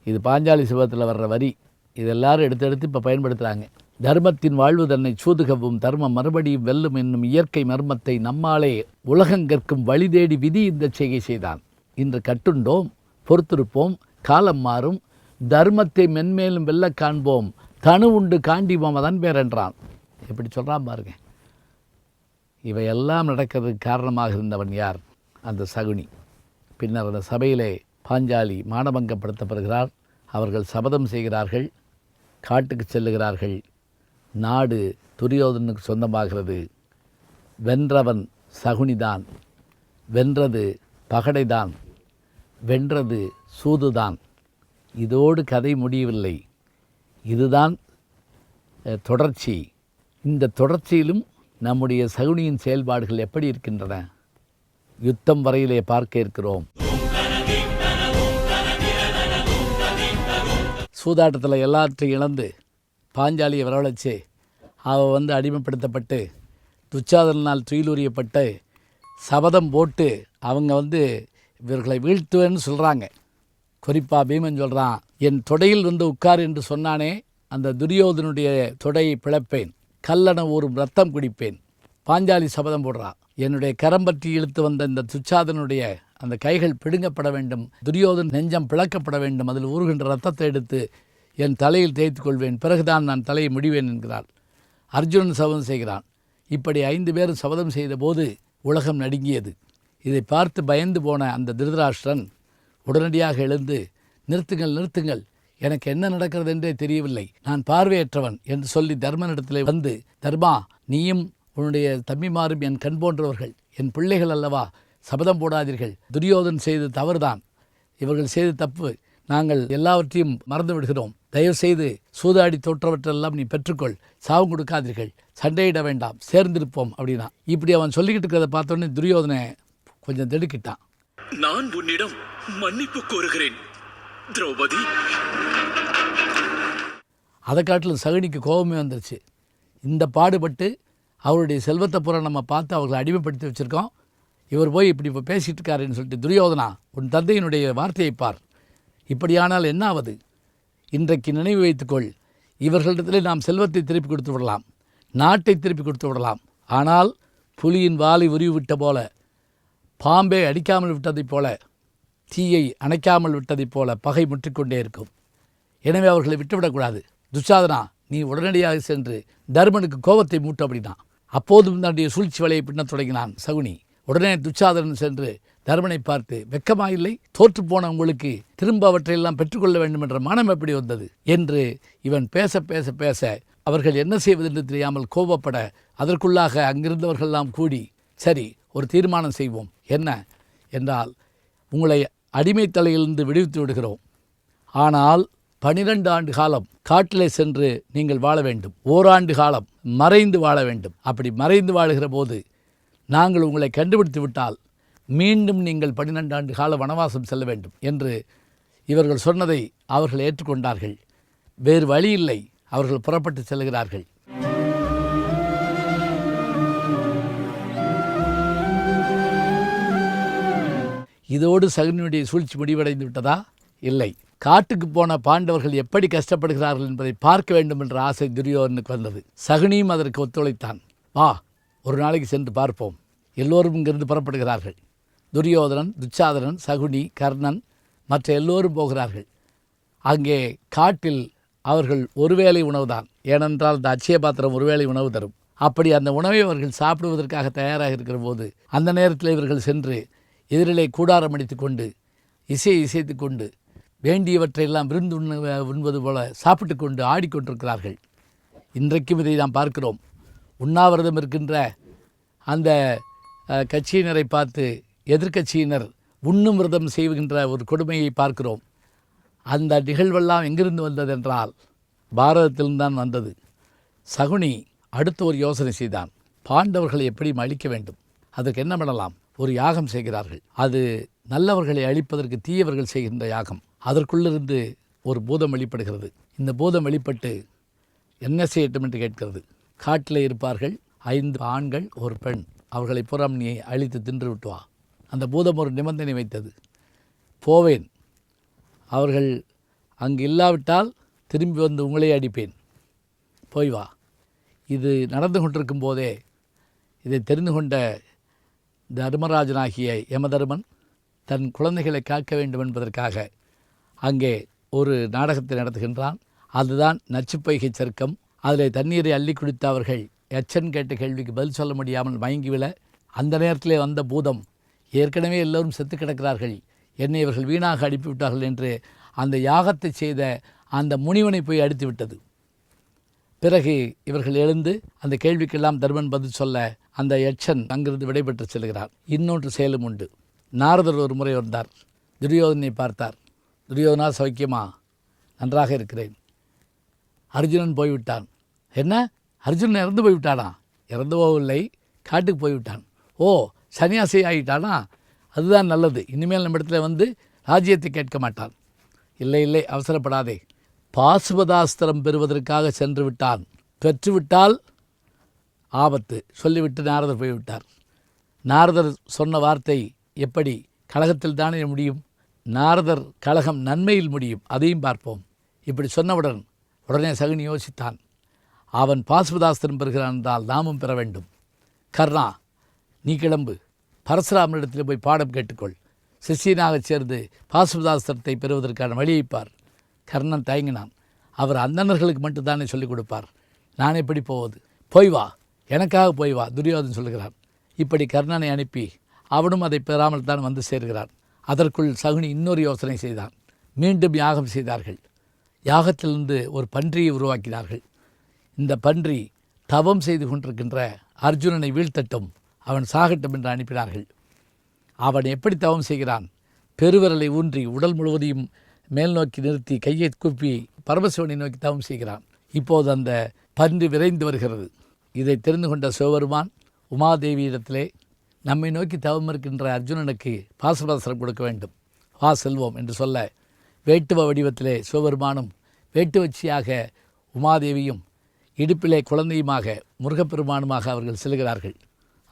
இது பாஞ்சாலி சிவத்தில் வர்ற வரி. இது எல்லாரும் எடுத்து இப்போ பயன்படுத்துகிறாங்க. தர்மத்தின் வாழ்வு தன்னை சூதுகவும் தர்மம் மறுபடியும் வெல்லும் என்னும் இயற்கை மர்மத்தை நம்மாலே உலகங்கற்கும் வழி தேடி விதி இந்த செய்கை செய்தான். இன்று கட்டுண்டோம், பொறுத்திருப்போம், காலம் மாறும், தர்மத்தை மென்மேலும் வெல்ல காண்போம், தனு உண்டு காண்டிபோம் அதன் பேர் என்றான். எப்படி சொல்கிறான் பாருங்க. இவையெல்லாம் நடக்கிறதுக்கு காரணமாக இருந்தவன் யார்? அந்த சகுனி. பின்னர் அந்த சபையிலே பாஞ்சாலி மானபங்கப்படுத்தப்படுகிறார். அவர்கள் சபதம் செய்கிறார்கள், காட்டுக்கு செல்லுகிறார்கள். நாடு துரியோதனுக்கு சொந்தமாகிறது. வென்றவன் சகுனிதான், வென்றது பகடைதான், வென்றது சூதுதான். இதோடு கதை முடியவில்லை. இதுதான் தொடர்ச்சி. இந்த தொடர்ச்சியிலும் நம்முடைய சகுனியின் செயல்பாடுகள் எப்படி இருக்கின்றன யுத்தம் வரையிலே பார்க்க இருக்கிறோம். சூதாட்டத்தில் எல்லாற்றையும் இழந்து பாஞ்சாலியை வரவழைச்சு அவள் அடிமைப்படுத்தப்பட்டு துச்சாதனால் துயிலுரியப்பட்டு சபதம் போட்டு அவங்க இவர்களை வீழ்த்துவேன்னு சொல்கிறாங்க. குறிப்பாக பீமன் சொல்கிறான், என் தொடையில் உட்கார் என்று சொன்னானே, அந்த துரியோதனுடைய தொடையை பிளப்பேன், கல்லண ஊறும் ரத்தம் குடிப்பேன். பாஞ்சாலி சபதம் போடுறான், என்னுடைய கரம் பற்றி இழுத்து வந்த இந்த துச்சாதனுடைய அந்த கைகள் பிடுங்கப்பட வேண்டும், துரியோதன் நெஞ்சம் பிளக்கப்பட வேண்டும், அதில் ஊறுகின்ற ரத்தத்தை எடுத்து என் தலையில் தேய்த்து கொள்வேன், பிறகுதான் நான் தலையை முடிவேன் என்கிறார். அர்ஜுனன் சபதம் செய்கிறான். இப்படி 5 பேர் சபதம் செய்த போது உலகம் நடுங்கியது. இதை பார்த்து பயந்து போன அந்த திருதராஷ்டிரன் உடனடியாக எழுந்து, நிறுத்துங்கள் நிறுத்துங்கள், எனக்கு என்ன நடக்கிறது என்றே தெரியவில்லை, நான் பார்வையற்றவன் என்று சொல்லி தர்மனிடத்தில் வந்து, தர்மா, நீயும் உன்னுடைய தம்பிமாரும் என் கண் போன்றவர்கள், என் பிள்ளைகள் அல்லவா, சபதம் போடாதீர்கள், துரியோதன் செய்து தவறுதான், இவர்கள் செய்து தப்பு, நாங்கள் எல்லாவற்றையும் மறந்து விடுகிறோம், தயவு செய்து சூதாடி தோற்றவற்றெல்லாம் நீ பெற்றுக்கொள், சாவு கொடுக்காதீர்கள், சண்டையிட வேண்டாம், சேர்ந்திருப்போம் அப்படின்னா. இப்படி அவன் சொல்லிக்கிட்டு இருக்கிறத பார்த்தோன்னே துரியோதனை கொஞ்சம் திடுக்கிட்டான். நான் உன்னிடம் மன்னிப்பு கோருகிறேன் திரௌபதி. அதை காட்டிலும் சகுனிக்கு கோபமே வந்துருச்சு. இந்த பாடுபட்டு அவருடைய செல்வத்தை பூரா நம்ம பார்த்து அவர்களை அடிமைப்படுத்தி வச்சுருக்கோம், இவர் போய் இப்படி இப்போ பேசிகிட்டு இருக்காருன்னு சொல்லிட்டு, துரியோதனா, உன் தந்தையினுடைய வார்த்தையை பார், இப்படியானால் என்ன ஆவது? இன்றைக்கு நினைவு வைத்துக்கொள், இவர்களிடத்திலே நாம் செல்வத்தை திருப்பி கொடுத்து விடலாம், நாட்டை திருப்பி கொடுத்து விடலாம். ஆனால் புலியின் வாலை உருவி விட்ட போல, பாம்பை அடிக்காமல் விட்டதைப் போல, தீயை அணைக்காமல் விட்டதைப் போல பகை முற்றிக்கொண்டே இருக்கும். எனவே அவர்களை விட்டுவிடக்கூடாது. துச்சாதனா, நீ உடனடியாக சென்று தர்மனுக்கு கோபத்தை மூட்டு அப்படின்னா. அப்போதும் தன்னுடைய சூழ்ச்சி வலையை பின்ன தொடங்கினான் சகுனி. உடனே துச்சாதனன் சென்று தர்மனை பார்த்து, வெக்கமாயில்லை, தோற்று போன உங்களுக்கு திரும்ப அவற்றையெல்லாம் பெற்றுக்கொள்ள வேண்டும் என்ற மனம் எப்படி வந்தது என்று இவன் பேச பேச பேச அவர்கள் என்ன செய்வதென்று தெரியாமல் கோபப்பட, அதற்குள்ளாக அங்கிருந்தவர்களெல்லாம் கூடி, சரி, ஒரு தீர்மானம் செய்வோம். என்ன என்றால், உங்களை அடிமை தலையிலிருந்து விடுவித்து விடுகிறோம், ஆனால் 12 ஆண்டு காலம் காட்டிலே சென்று நீங்கள் வாழ வேண்டும், ஓராண்டு காலம் மறைந்து வாழ வேண்டும். அப்படி மறைந்து வாழுகிற போது நாங்கள் உங்களை கண்டுபிடித்து விட்டால் மீண்டும் நீங்கள் 12 ஆண்டு கால வனவாசம் செல்ல வேண்டும் என்று இவர்கள் சொன்னதை அவர்கள் ஏற்றுக்கொண்டார்கள். வேறு வழி இல்லை, அவர்கள் புறப்பட்டு செல்கிறார்கள். இதோடு சகுனியுடைய சூழ்ச்சி முடிவடைந்து விட்டதா? இல்லை. காட்டுக்கு போன பாண்டவர்கள் எப்படி கஷ்டப்படுகிறார்கள் என்பதை பார்க்க வேண்டும் என்ற ஆசை துரியோதனுக்கு வந்தது. சகுனியும் அதற்கு ஒத்துழைத்தான். வா, ஒரு நாளைக்கு சென்று பார்ப்போம். எல்லோரும் இங்கிருந்து புறப்படுகிறார்கள். துரியோதனன், துச்சாதனன், சகுனி, கர்ணன் மற்ற எல்லோரும் போகிறார்கள். அங்கே காட்டில் அவர்கள் ஒருவேளை உணவு தான். ஏனென்றால் இந்த அட்சய பாத்திரம் ஒருவேளை உணவு தரும். அப்படி அந்த உணவை அவர்கள் சாப்பிடுவதற்காக தயாராக இருக்கிற போது அந்த நேரத்தில் இவர்கள் சென்று எதிரிலே கூடாரம் அடித்து கொண்டு இசைத்து கொண்டு வேண்டியவற்றையெல்லாம் விருந்து உண்பது போல சாப்பிட்டு கொண்டு ஆடிக்கொண்டிருக்கிறார்கள். இன்றைக்கும் இதை நாம் பார்க்கிறோம். உண்ணாவிரதம் இருக்கின்ற அந்த கட்சியினரை பார்த்து எதிர்க்கட்சியினர் உண்ணும் விரதம் செய்கின்ற ஒரு கொடுமையை பார்க்கிறோம். அந்த நிகழ்வெல்லாம் எங்கிருந்து வந்ததென்றால் பாரதத்தில்தான் வந்தது. சகுனி அடுத்து ஒரு யோசனை செய்தான். பாண்டவர்களை எப்படி அழிக்க வேண்டும், அதற்கு என்ன பண்ணலாம்? ஒரு யாகம் செய்கிறார்கள். அது நல்லவர்களை அழிப்பதற்கு தீயவர்கள் செய்கின்ற யாகம். அதற்குள்ளிருந்து ஒரு பூதம் வெளிப்படுகிறது. இந்த பூதம் வெளிப்பட்டு என்ன செய்யட்டும் என்று கேட்கிறது. காட்டில் இருப்பார்கள் 5 ஆண்கள் ஒரு பெண், அவர்களை புறம் நீ அழித்து தின்று விட்டு வா. அந்த பூதம் ஒரு நிபந்தனை வைத்தது. போவேன், அவர்கள் அங்கு இல்லாவிட்டால் திரும்பி வந்து உங்களே அடிப்பேன், போய் வா. இது நடந்து கொண்டிருக்கும் போதே இதை தெரிந்து கொண்ட தர்மராஜனாகிய யமதர்மன் தன் குழந்தைகளை காக்க வேண்டும் என்பதற்காக அங்கே ஒரு நாடகத்தை நடத்துகின்றான். அதுதான் நச்சுப்பைகை சருக்கம். அதில் தண்ணீரை அள்ளி குடித்த அவர்கள் எச்சன் கேட்ட கேள்விக்கு பதில் சொல்ல முடியாமல் மயங்கிவிட, அந்த நேரத்திலே வந்த பூதம் ஏற்கனவே எல்லோரும் செத்து கிடக்கிறார்கள், என்னை இவர்கள் வீணாக அனுப்பிவிட்டார்கள் என்று அந்த யாகத்தை செய்த அந்த முனிவனை போய் அடித்து விட்டது. பிறகு இவர்கள் எழுந்து அந்த கேள்விக்கெல்லாம் தர்மன் பதில் சொல்ல அந்த யட்சன் அங்கிருந்து விடைபெற்று செல்கிறார். இன்னொன்று செயலும் உண்டு. நாரதர் ஒரு முறை வந்தார். துரியோதனை பார்த்தார். துரியோதனா சௌக்கியமா? நன்றாக இருக்கிறேன். அர்ஜுனன் போய்விட்டான். என்ன, அர்ஜுனன் இறந்து போய்விட்டானா? இறந்து போகவில்லை, காட்டுக்கு போய்விட்டான். ஓ, சன்னியாசி ஆகிட்டானா? அதுதான் நல்லது. இனிமேல் நம்ம இடத்துல வந்து ராஜ்யத்தை கேட்க மாட்டான். இல்லை, அவசரப்படாதே. பாசுபதாஸ்திரம் பெறுவதற்காக சென்று விட்டான். பெற்றுவிட்டால் ஆபத்து சொல்லிவிட்டு நாரதர் போய்விட்டார். நாரதர் சொன்ன வார்த்தை எப்படி கலகத்தில் தானே முடியும்? நாரதர் கலகம் நன்மையில் முடியும், அதையும் பார்ப்போம். இப்படி சொன்னவுடன் உடனே சகுனி யோசித்தான். அவன் பாசுபதாஸ்திரம் பெறுகிறான் என்றால் நாமும் பெற வேண்டும். கர்ணா, நீ கிளம்பு, பரசுராமனிடத்தில் போய் பாடம் கேட்டுக்கொள். சிஷியனாக சேர்ந்து பாசுபதாஸ்திரத்தை பெறுவதற்கான வழியைப்பார். கர்ணன் தயங்கினான். அவர் அந்தணர்களுக்கு மட்டும்தானே சொல்லிக் கொடுப்பார், நான் எப்படி போவது? போய் வா, எனக்காக போய் வா, துரியோதன் சொல்கிறான். இப்படி கர்ணனை அனுப்பி அவனும் அதை பெறாமல் தான் வந்து சேர்கிறான். அதற்குள் சகுனி இன்னொரு யோசனை செய்தான். மீண்டும் யாகம் செய்தார்கள். யாகத்திலிருந்து ஒரு பன்றியை உருவாக்கினார்கள். இந்த பன்றி தவம் செய்து கொண்டிருக்கின்ற அர்ஜுனனை வீழ்த்தட்டும், அவன் சாகட்டும் என்று அனுப்பினார்கள். அவன் எப்படி தவம் செய்கிறான்? பெருவிரலை ஊன்றி உடல் முழுவதையும் மேல் நோக்கி நிறுத்தி கையை கூப்பி பரமசிவனை நோக்கி தவம் செய்கிறான். இப்போது அந்த பன்றி விரைந்து வருகிறது. இதை தெரிந்து கொண்ட சிவபெருமான் உமாதேவியிடத்திலே நம்மை நோக்கி தவம் இருக்கின்ற அர்ஜுனனுக்கு பாசுபதாஸ்திரம் கொடுக்க வேண்டும், வா செல்வோம் என்று சொல்ல, வேட்டுவ வடிவத்திலே சிவபெருமானும் வேட்டுவச்சியாக உமாதேவியும் இடுப்பிலே குழந்தையுமாக முருகப்பெருமானுமாக அவர்கள் செல்கிறார்கள்.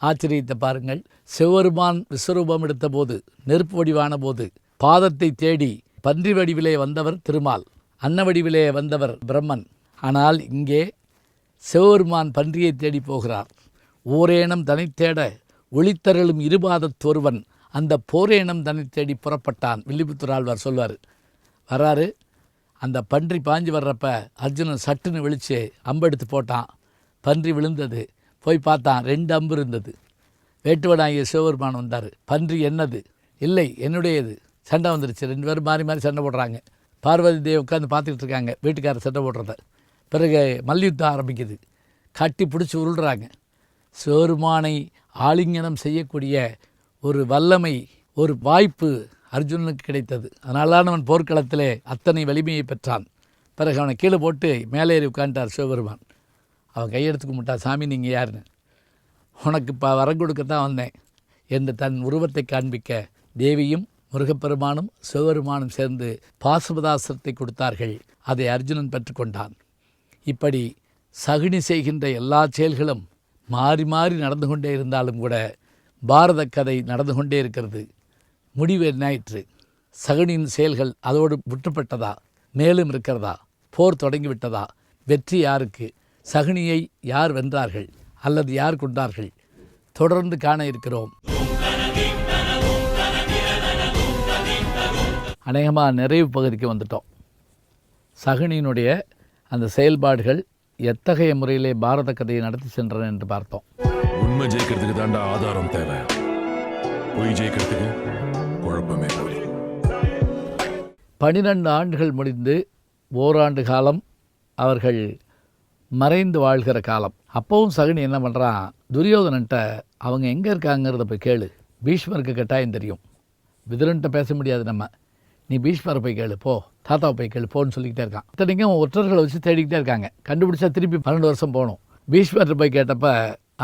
ஆச்சரியத்தை பாருங்கள். சிவபெருமான் விஸ்வரூபம் எடுத்த போது, நெருப்பு வடிவான போது, பாதத்தை தேடி பன்றி வடிவிலே வந்தவர் திருமால், அன்ன வடிவிலே வந்தவர் பிரம்மன். ஆனால் இங்கே சிவபெருமான் பன்றியை தேடி போகிறார். ஓரேனம் தன்னை தேட ஒளித்தருளும் இருபாதத்தொருவன் அந்த போரேனம் தன்னை தேடி புறப்பட்டான். வில்லிபுத்தூர் ஆழ்வார் சொல்வார். வராரு, அந்த பன்றி பாஞ்சு வர்றப்ப அர்ஜுனன் சட்டுன்னு விழிச்சு அம்பெடுத்து போட்டான். பன்றி விழுந்தது. போய் பார்த்தான், 2 அம்பு இருந்தது. வேட்டுவனாகிய சிவபெருமான் வந்தார். பன்றி என்னது? இல்லை, என்னுடையது. சண்டை வந்துருச்சு. 2 பேரும் மாறி மாறி சண்டை போடுறாங்க. பார்வதி தேவி உட்காந்து பார்த்துக்கிட்டு இருக்காங்க வீட்டுக்காரர் சண்டை போடுறத. பிறகு மல்யுத்தம் ஆரம்பிக்குது. கட்டி பிடிச்சி உருள்றாங்க. சிவபெருமானை ஆலிங்கனம் செய்யக்கூடிய ஒரு வல்லமை, ஒரு வாய்ப்பு அர்ஜுனனுக்கு கிடைத்தது. அதனால தான் அவன் போர்க்களத்திலே அத்தனை வலிமையை பெற்றான். பிறகு அவனை கீழே போட்டு மேலே ஏறி உட்காந்துட்டார் சிவபெருமான். அவன் கையெடுத்து கும்பிட்டா, சாமி நீங்கள் யாருன்னு? உனக்கு இப்போ வரம் கொடுக்கத்தான் வந்தேன் என்று தன் உருவத்தை காண்பிக்க தேவியும் முருகப்பெருமானும் சிவபெருமானும் சேர்ந்து பாசுபதாஸ்திரத்தை கொடுத்தார்கள். அதை அர்ஜுனன் பெற்றுக்கொண்டான். இப்படி சகுனி செய்கின்ற எல்லா செயல்களும் மாறி மாறி நடந்து கொண்டே இருந்தாலும் கூட பாரத கதை நடந்து கொண்டே இருக்கிறது. முடிவு என்னாயிற்று? சகுனியின் செயல்கள் அதோடு விட்டுப்பட்டதா? மேலும் இருக்கிறதா? போர் தொடங்கிவிட்டதா? வெற்றி யாருக்கு? சகுனியை யார் வென்றார்கள் அல்லது யார் கொண்டார்கள்? தொடர்ந்து காண இருக்கிறோம். அநேகமாக நிறைவு பகுதிக்கு வந்துட்டோம். சகுனியினுடைய அந்த செயல்பாடுகள் எத்தகைய முறையிலே பாரத கதையை நடத்தி சென்றன என்று பார்த்தோம். உண்மை ஜெயிக்கிறதுக்கு தாண்டா ஆதாரம் தேவை, பொய் ஜெயிக்கிறதுக்கு குழப்பமே போய். 12 ஆண்டுகள் முடிந்து ஓராண்டு காலம் அவர்கள் மறைந்து வாழ்கிற காலம். அப்போவும் சகுனி என்ன பண்ணுறான், துரியோதனன்ட்ட அவங்க எங்கே இருக்காங்கிறத போய் கேளு. பீஷ்மருக்கு கட்டாயம் தெரியும், விதுரன்ட்ட பேச முடியாது நம்ம, நீ பீஷ்மரை போய் கேளு, போ தாத்தாவை போய் கேளு போன்னு சொல்லிக்கிட்டே இருக்கான். இத்தனைக்கும் ஒற்றர்களை வச்சு தேடிக்கிட்டே இருக்காங்க. கண்டுபிடிச்சா திருப்பி 12 வருஷம் போகணும். பீஷ்மர்கிட்ட போய் கேட்டப்ப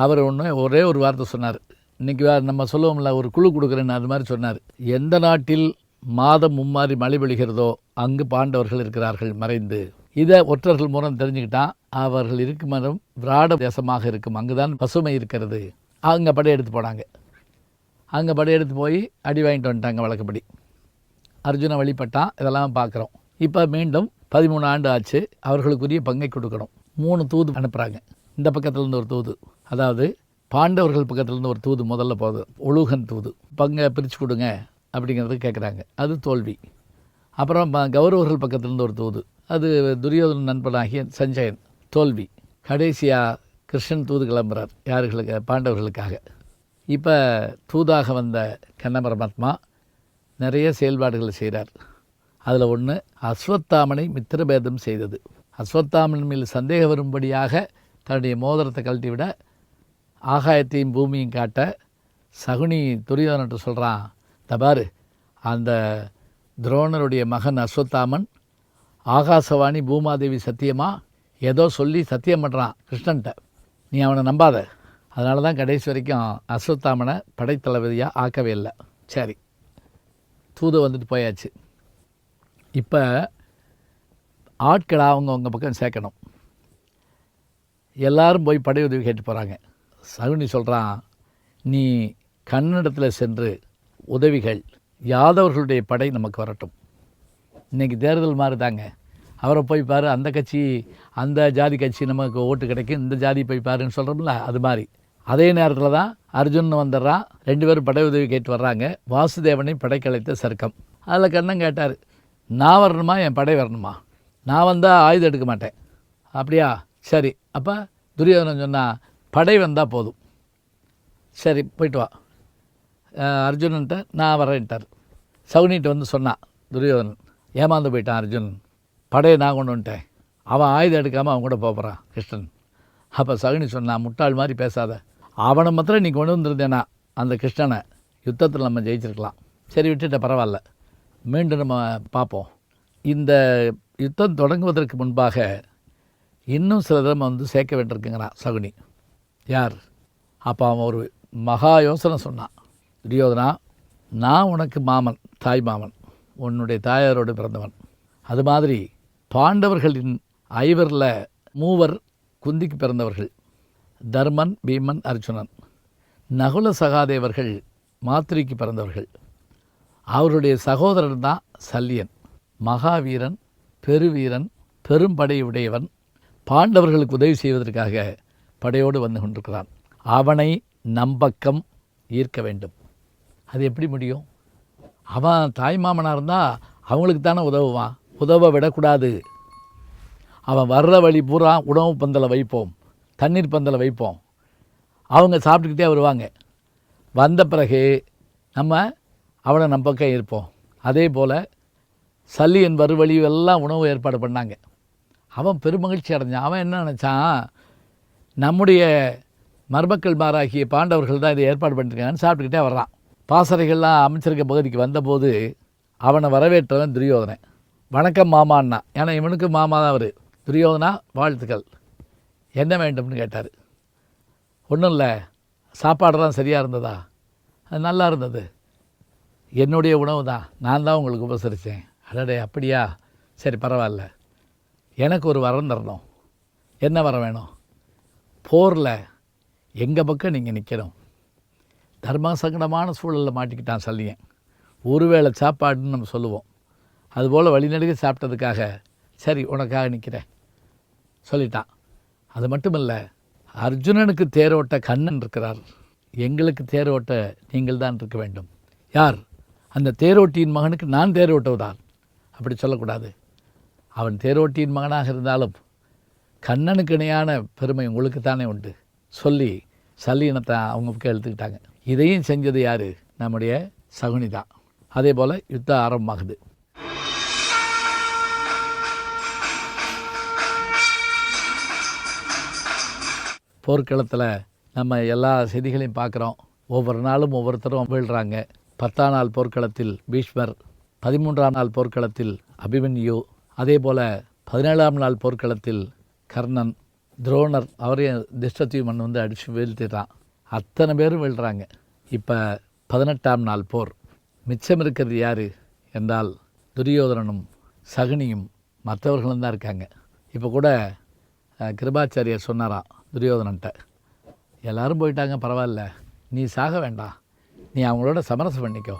அவர் ஒரே ஒரு வார்த்தை சொன்னார். இன்றைக்கி நம்ம சொல்லுவோம்ல, ஒரு குழு கொடுக்குறேன்னு, அது மாதிரி சொன்னார். எந்த நாட்டில் மாதம் மும்மாறி மழை பொழிகிறதோ அங்கு பாண்டவர்கள் இருக்கிறார்கள் மறைந்து. இதை ஒற்றர்கள் மூலம் தெரிஞ்சுக்கிட்டான். அவர்கள் இருக்கும் மரம் விராட தேசமாக இருக்கும், அங்குதான் பசுமை இருக்கிறது. அங்கே படையெடுத்து போனாங்க. அங்கே படையெடுத்து போய் அடி வாங்கிட்டு வந்துட்டாங்க வழக்கப்படி. அர்ஜுன வழிபட்டான். இதெல்லாம் பார்க்குறோம். இப்போ மீண்டும் 13 ஆண்டு ஆச்சு. அவர்களுக்குரிய பங்கை கொடுக்கணும். 3 தூது அனுப்புகிறாங்க. இந்த பக்கத்துலேருந்து ஒரு தூது, அதாவது பாண்டவர்கள் பக்கத்துலேருந்து ஒரு தூது முதல்ல போகுது, ஒழுகன் தூது. பங்கை பிரித்து கொடுங்க அப்படிங்கிறது கேட்குறாங்க. அது தோல்வி. அப்புறம் கௌரவர்கள் பக்கத்துலேருந்து ஒரு தூது, அது துரியோதன நண்பனாகிய சஞ்சயன், தோல்வி. கடைசியாக கிருஷ்ணன் தூது கிளம்புறார். யார்களுக்கு? பாண்டவர்களுக்காக. இப்போ தூதாக வந்த கண்ண பரமாத்மா நிறைய செயல்பாடுகளை செய்கிறார். அதில் ஒன்று, அஸ்வத்தாமனை மித்திரபேதம் செய்தது. அஸ்வத்தாமன் மேல் சந்தேகம் வரும்படியாக தன்னுடைய மோதிரத்தை கழட்டி விட ஆகாயத்தையும் பூமியும் காட்ட சகுனி துரியோதனன்ட்டு சொல்கிறான், தபாரு, அந்த துரோணருடைய மகன் அஸ்வத்தாமன் ஆகாசவாணி பூமாதேவி சத்தியமா ஏதோ சொல்லி சத்தியம் பண்ணுறான் கிருஷ்ணன்ட்ட, நீ அவனை நம்பாத. அதனால தான் கடைசி வரைக்கும் அஸ்வத்தாமனை படைத்தளபதியாக ஆக்கவே இல்லை. சரி, தூது வந்துட்டு போயாச்சு. இப்போ ஆட்களை அவங்க பக்கம் சேர்க்கணும். எல்லாரும் போய் படை உதவி கேட்டு போகிறாங்க. சகுனி சொல்கிறான், நீ கன்னடத்தில் சென்று உதவிகள், யாதவர்களுடைய படை நமக்கு வரட்டும். இன்றைக்கி தேர்தல் மாதிரி தாங்க, அவரை போய் பாரு, அந்த கட்சி அந்த ஜாதி கட்சி நமக்கு ஓட்டு கிடைக்கும், இந்த ஜாதி போய் பாருன்னு சொல்கிறோம்ல, அது மாதிரி. அதே நேரத்தில் தான் அர்ஜுன் வந்துடுறான். 2 பேரும் படை உதவி கேட்டு வர்றாங்க. வாசுதேவனை படைக்கலைத்த சர்க்கம். அதில் கண்ணன் கேட்டார், நான் வரணுமா என் படை வரணுமா? நான் வந்தால் ஆயுதம் எடுக்க மாட்டேன். அப்படியா? சரி. அப்போ துரியோதனன் சொன்னால் படை வந்தால் போதும். சரி, போயிட்டு வா. அர்ஜுனன்ட்ட நான் வரேன்ட்டார். சகுனிகிட்ட வந்து சொன்னான் துரியோதனன். ஏமாந்து போயிட்டான் அர்ஜுன், படையை நான் கொண்டு வந்துட்டேன், அவன் ஆயுதம் எடுக்காமல் அவன் கூட போகிறான் கிருஷ்ணன். அப்போ சகுனி சொன்னான், முட்டாள் மாதிரி பேசாத, அவனை மாத்திரம் நீ கொண்டு வந்திருந்தேனா அந்த கிருஷ்ணனை யுத்தத்தில் நம்ம ஜெயிச்சிருக்கலாம். சரி, விட்டுட்ட, பரவாயில்ல, மீண்டும் நம்ம பார்ப்போம். இந்த யுத்தம் தொடங்குவதற்கு முன்பாக இன்னும் சில தடவை வந்து சேர்க்க வேண்டியிருக்குங்கிறான் சகுனி. யார்? அப்போ அவன் ஒரு மகா யோசனை சொன்னான். துரியோதனா, நான் உனக்கு மாமன், தாய் மாமன், உன்னுடைய தாயாரோடு பிறந்தவன். அது மாதிரி பாண்டவர்களின் 5 3 குந்திக்கு பிறந்தவர்கள், தர்மன், பீமன், அர்ஜுனன். நகுல சகாதேவர்கள் மாத்திரிக்கு பிறந்தவர்கள். அவருடைய சகோதரன் தான் சல்லியன், மகாவீரன், பெருவீரன், பெரும்படையுடையவன். பாண்டவர்களுக்கு உதவி செய்வதற்காக படையோடு வந்து கொண்டிருக்கிறான். அவனை நம்பக்கம் ஈர்க்க வேண்டும். அது எப்படி முடியும்? அவன் தாய்மாமனாக இருந்தால் அவங்களுக்கு தானே உதவுவான், உதவ விடக்கூடாது. அவன் வர்ற வழி பூரா உணவு பந்தலை வைப்போம், தண்ணீர் பந்தலை வைப்போம், அவங்க சாப்பிட்டுக்கிட்டே வருவாங்க. வந்த பிறகு நம்ம அவனை நம்பக்கம் இருப்போம். அதே போல் சல்லியன் வழியெல்லாம் உணவு ஏற்பாடு பண்ணாங்க. அவன் பெருமகிழ்ச்சி அடைஞ்சான். அவன் என்ன நினச்சான், நம்முடைய மருமக்கள் மாராகிய பாண்டவர்கள் தான் இதை ஏற்பாடு பண்ணியிருக்காங்கன்னு சாப்பிட்டுக்கிட்டே வர்றான். பாசறைகள்லாம் அமைச்சிருக்க பகுதிக்கு வந்தபோது அவனை வரவேற்றவன் துரியோதனன். வணக்கம் மாமான்னா, ஏன்னா இவனுக்கு மாமா தான் அவர். துரியோதனா, வாழ்த்துக்கள், என்ன வேண்டும்னு கேட்டார். ஒன்றும் இல்லை, சாப்பாடுலாம் சரியாக இருந்ததா? அது நல்லா இருந்தது, என்னுடைய உணவு தான், நான் தான் உங்களுக்கு உபசரித்தேன். அடடே, அப்படியா? சரி, பரவாயில்ல, எனக்கு ஒரு வரம் தரணும். என்ன வரம் வேணும்? போரில் எங்கள் பக்கம் நீங்கள் நிற்கணும். தர்ம சங்கடமான சூழலில் மாட்டிக்கிட்டான் சல்லியன். ஒருவேளை சாப்பாடுன்னு நம்ம சொல்லுவோம், அதுபோல் வழிநடுக சாப்பிட்டதுக்காக சரி உனக்காக நிற்கிறேன் சொல்லிட்டான். அது மட்டும் இல்லை, அர்ஜுனனுக்கு தேரோட்ட கண்ணன் இருக்கிறார், எங்களுக்கு தேரோட்ட நீங்கள் தான் இருக்க வேண்டும். யார்? அந்த தேரோட்டியின் மகனுக்கு நான் தேரோட்டுவதால். அப்படி சொல்லக்கூடாது. அவன் தேரோட்டியின் மகனாக இருந்தாலும் கண்ணனுக்கு இணையான பெருமை உங்களுக்கு தானே உண்டு சொல்லி சல்லி இனத்தை அவங்க பக்கம் எடுத்துக்கிட்டாங்க. இதையும் செஞ்சது யார்? நம்முடைய சகுனி தான். அதே போல் யுத்தம் ஆரம்பமாகுது. போர்க்களத்தில் நம்ம எல்லா செய்திகளையும் பார்க்குறோம். ஒவ்வொரு நாளும் ஒவ்வொருத்தரும் வீழ்கிறாங்க. 10ஆம் நாள் போர்க்களத்தில் பீஷ்மர், 13ஆம் நாள் போர்க்களத்தில் அபிமன்யு, அதே போல் 17ஆம் நாள் போர்க்களத்தில் கர்ணன், துரோணர் அவரையும் திஷ்டத்யுமன் வந்து அடித்து வீழ்த்திட்டான். அத்தனை பேரும் வீழ்கிறாங்க. இப்போ 18ஆம் நாள் போர். மிச்சம் இருக்கிறது யார் என்றால் துரியோதனனும் சகுனியும் மற்றவர்களும் தான் இருக்காங்க. இப்போ கூட கிருபாச்சாரியர் சொன்னாராம் துரியோதனன்ட்ட, எல்லாரும் போயிட்டாங்க, பரவாயில்ல, நீ சாக வேண்டாம், நீ அவங்களோட சமரசம் பண்ணிக்கோ.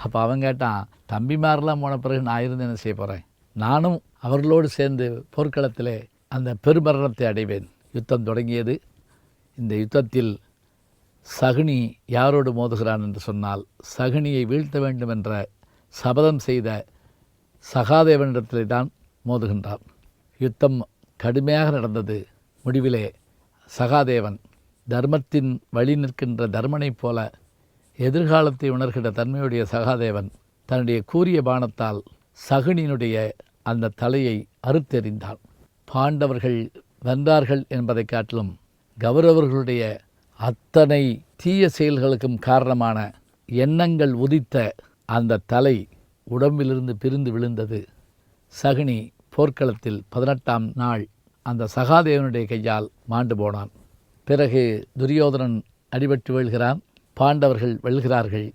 அப்போ அவன் கேட்டான், தம்பிமாரெலாம் போன பிறகு நான் இருந்து என்ன செய்ய போகிறேன்? நானும் அவர்களோடு சேர்ந்து போர்க்களத்திலே அந்த பெருமரணத்தை அடைவேன். யுத்தம் தொடங்கியது. இந்த யுத்தத்தில் சகுனி யாரோடு மோதுகிறான் என்று சொன்னால், சகுனியை வீழ்த்த வேண்டும் என்ற சபதம் செய்த சகாதேவனிடத்திலே தான் மோதுகின்றான். யுத்தம் கடுமையாக நடந்தது. முடிவிலே சகாதேவன் தர்மத்தின் வழி நிற்கின்ற தர்மனைப் போல எதிர்காலத்தை உணர்கின்ற தன்மையுடைய சகாதேவன் தன்னுடைய கூரிய பாணத்தால் சகுனியினுடைய அந்த தலையை அறுத்தெறிந்தான். பாண்டவர்கள் வென்றார்கள் என்பதை காட்டிலும் கௌரவர்களுடைய அத்தனை தீய செயல்களுக்கும் காரணமான எண்ணங்கள் உதித்த அந்த தலை உடம்பிலிருந்து பிரிந்து விழுந்தது. சகுனி போர்க்களத்தில் 18ஆம் நாள் அந்த சகாதேவனுடைய கையால் மாண்டு போனான். பிறகு துரியோதனன் அடிபட்டு வீழ்கிறான். பாண்டவர்கள் வெல்கிறார்கள்.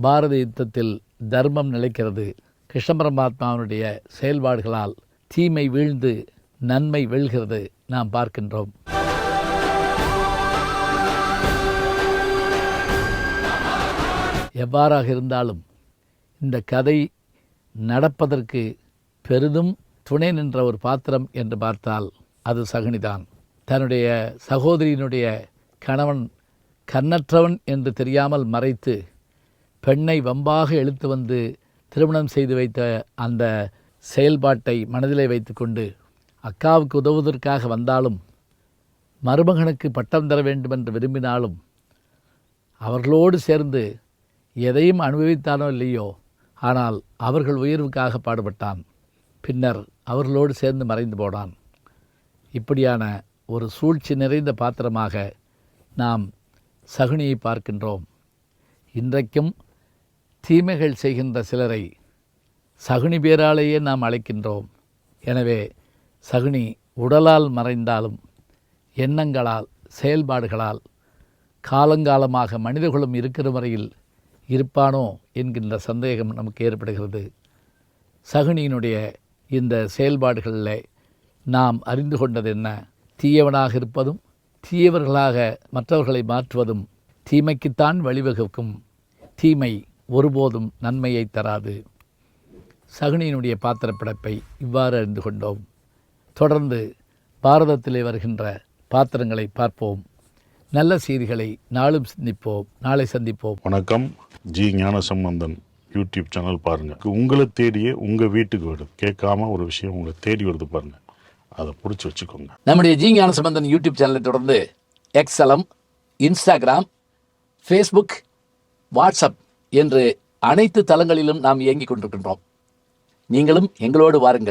பாரத யுத்தத்தில் தர்மம் நிலைக்கிறது. கிருஷ்ண பரமாத்மாவினுடைய செயல்பாடுகளால் தீமை வீழ்ந்து நன்மை வெல்கிறது நாம் பார்க்கின்றோம். எவ்வாறாக இருந்தாலும் இந்த கதை நடப்பதற்கு பெரிதும் துணை நின்ற ஒரு பாத்திரம் என்று பார்த்தால் அது சகுனிதான். தன்னுடைய சகோதரியினுடைய கணவன் கண்ணற்றவன் என்று தெரியாமல் மறைத்து பெண்ணை வம்பாக இழுத்து வந்து திருமணம் செய்து வைத்த அந்த செயல்பாட்டை மனதிலே வைத்துக்கொண்டு அக்காவுக்கு உதவுவதற்காக வந்தாலும், மருமகனுக்கு பட்டம் தர வேண்டும் என்று விரும்பினாலும், அவர்களோடு சேர்ந்து எதையும் அனுபவித்தானோ இல்லையோ, ஆனால் அவர்கள் உயர்வுக்காக பாடுபட்டான். பின்னர் அவர்களோடு சேர்ந்து மறைந்து போனான். இப்படியான ஒரு சூழ்ச்சி நிறைந்த பாத்திரமாக நாம் சகுனியை பார்க்கின்றோம். இன்றைக்கும் தீமைகள் செய்கின்ற சிலரை சகுனி பேராலேயே நாம் அழைக்கின்றோம். எனவே சகுனி உடலால் மறைந்தாலும் எண்ணங்களால் செயல்பாடுகளால் காலங்காலமாக மனிதகுலம் இருக்கிற வரையில் இருப்பானோ என்கின்ற சந்தேகம் நமக்கு ஏற்படுகிறது. சகுனியினுடைய இந்த செயல்பாடுகளில் நாம் அறிந்து கொண்டது என்ன? தீயவனாக இருப்பதும் தீயவர்களாக மற்றவர்களை மாற்றுவதும் தீமைக்குத்தான் வழிவகுக்கும். தீமை ஒருபோதும் நன்மையை தராது. சகுனியினுடைய பாத்திரப்படைப்பை இவ்வாறு அறிந்து கொண்டோம். தொடர்ந்து பாரதத்திலே வருகின்ற பாத்திரங்களை பார்ப்போம். நல்ல செய்திகளை நாளும் சிந்திப்போம். நாளை சந்திப்போம். வணக்கம். ஜி ஞானசம்பந்தன் யூடியூப் சேனல் பாருங்கள். உங்களை தேடியே உங்கள் வீட்டுக்கு வருது. கேட்காம ஒரு விஷயம் உங்களை தேடி வருது பாருங்கள், அதை பிடிச்சி வச்சுக்கோங்க. நம்முடைய ஜி ஞானசம்பந்தன் யூடியூப் சேனலை தொடர்ந்து எக்ஸலம், இன்ஸ்டாகிராம், ஃபேஸ்புக், வாட்ஸ்அப் என்று அனைத்து தளங்களிலும் நாம் இயங்கிக் கொண்டிருக்கின்றோம். நீங்களும் எங்களோடு வாருங்கள்.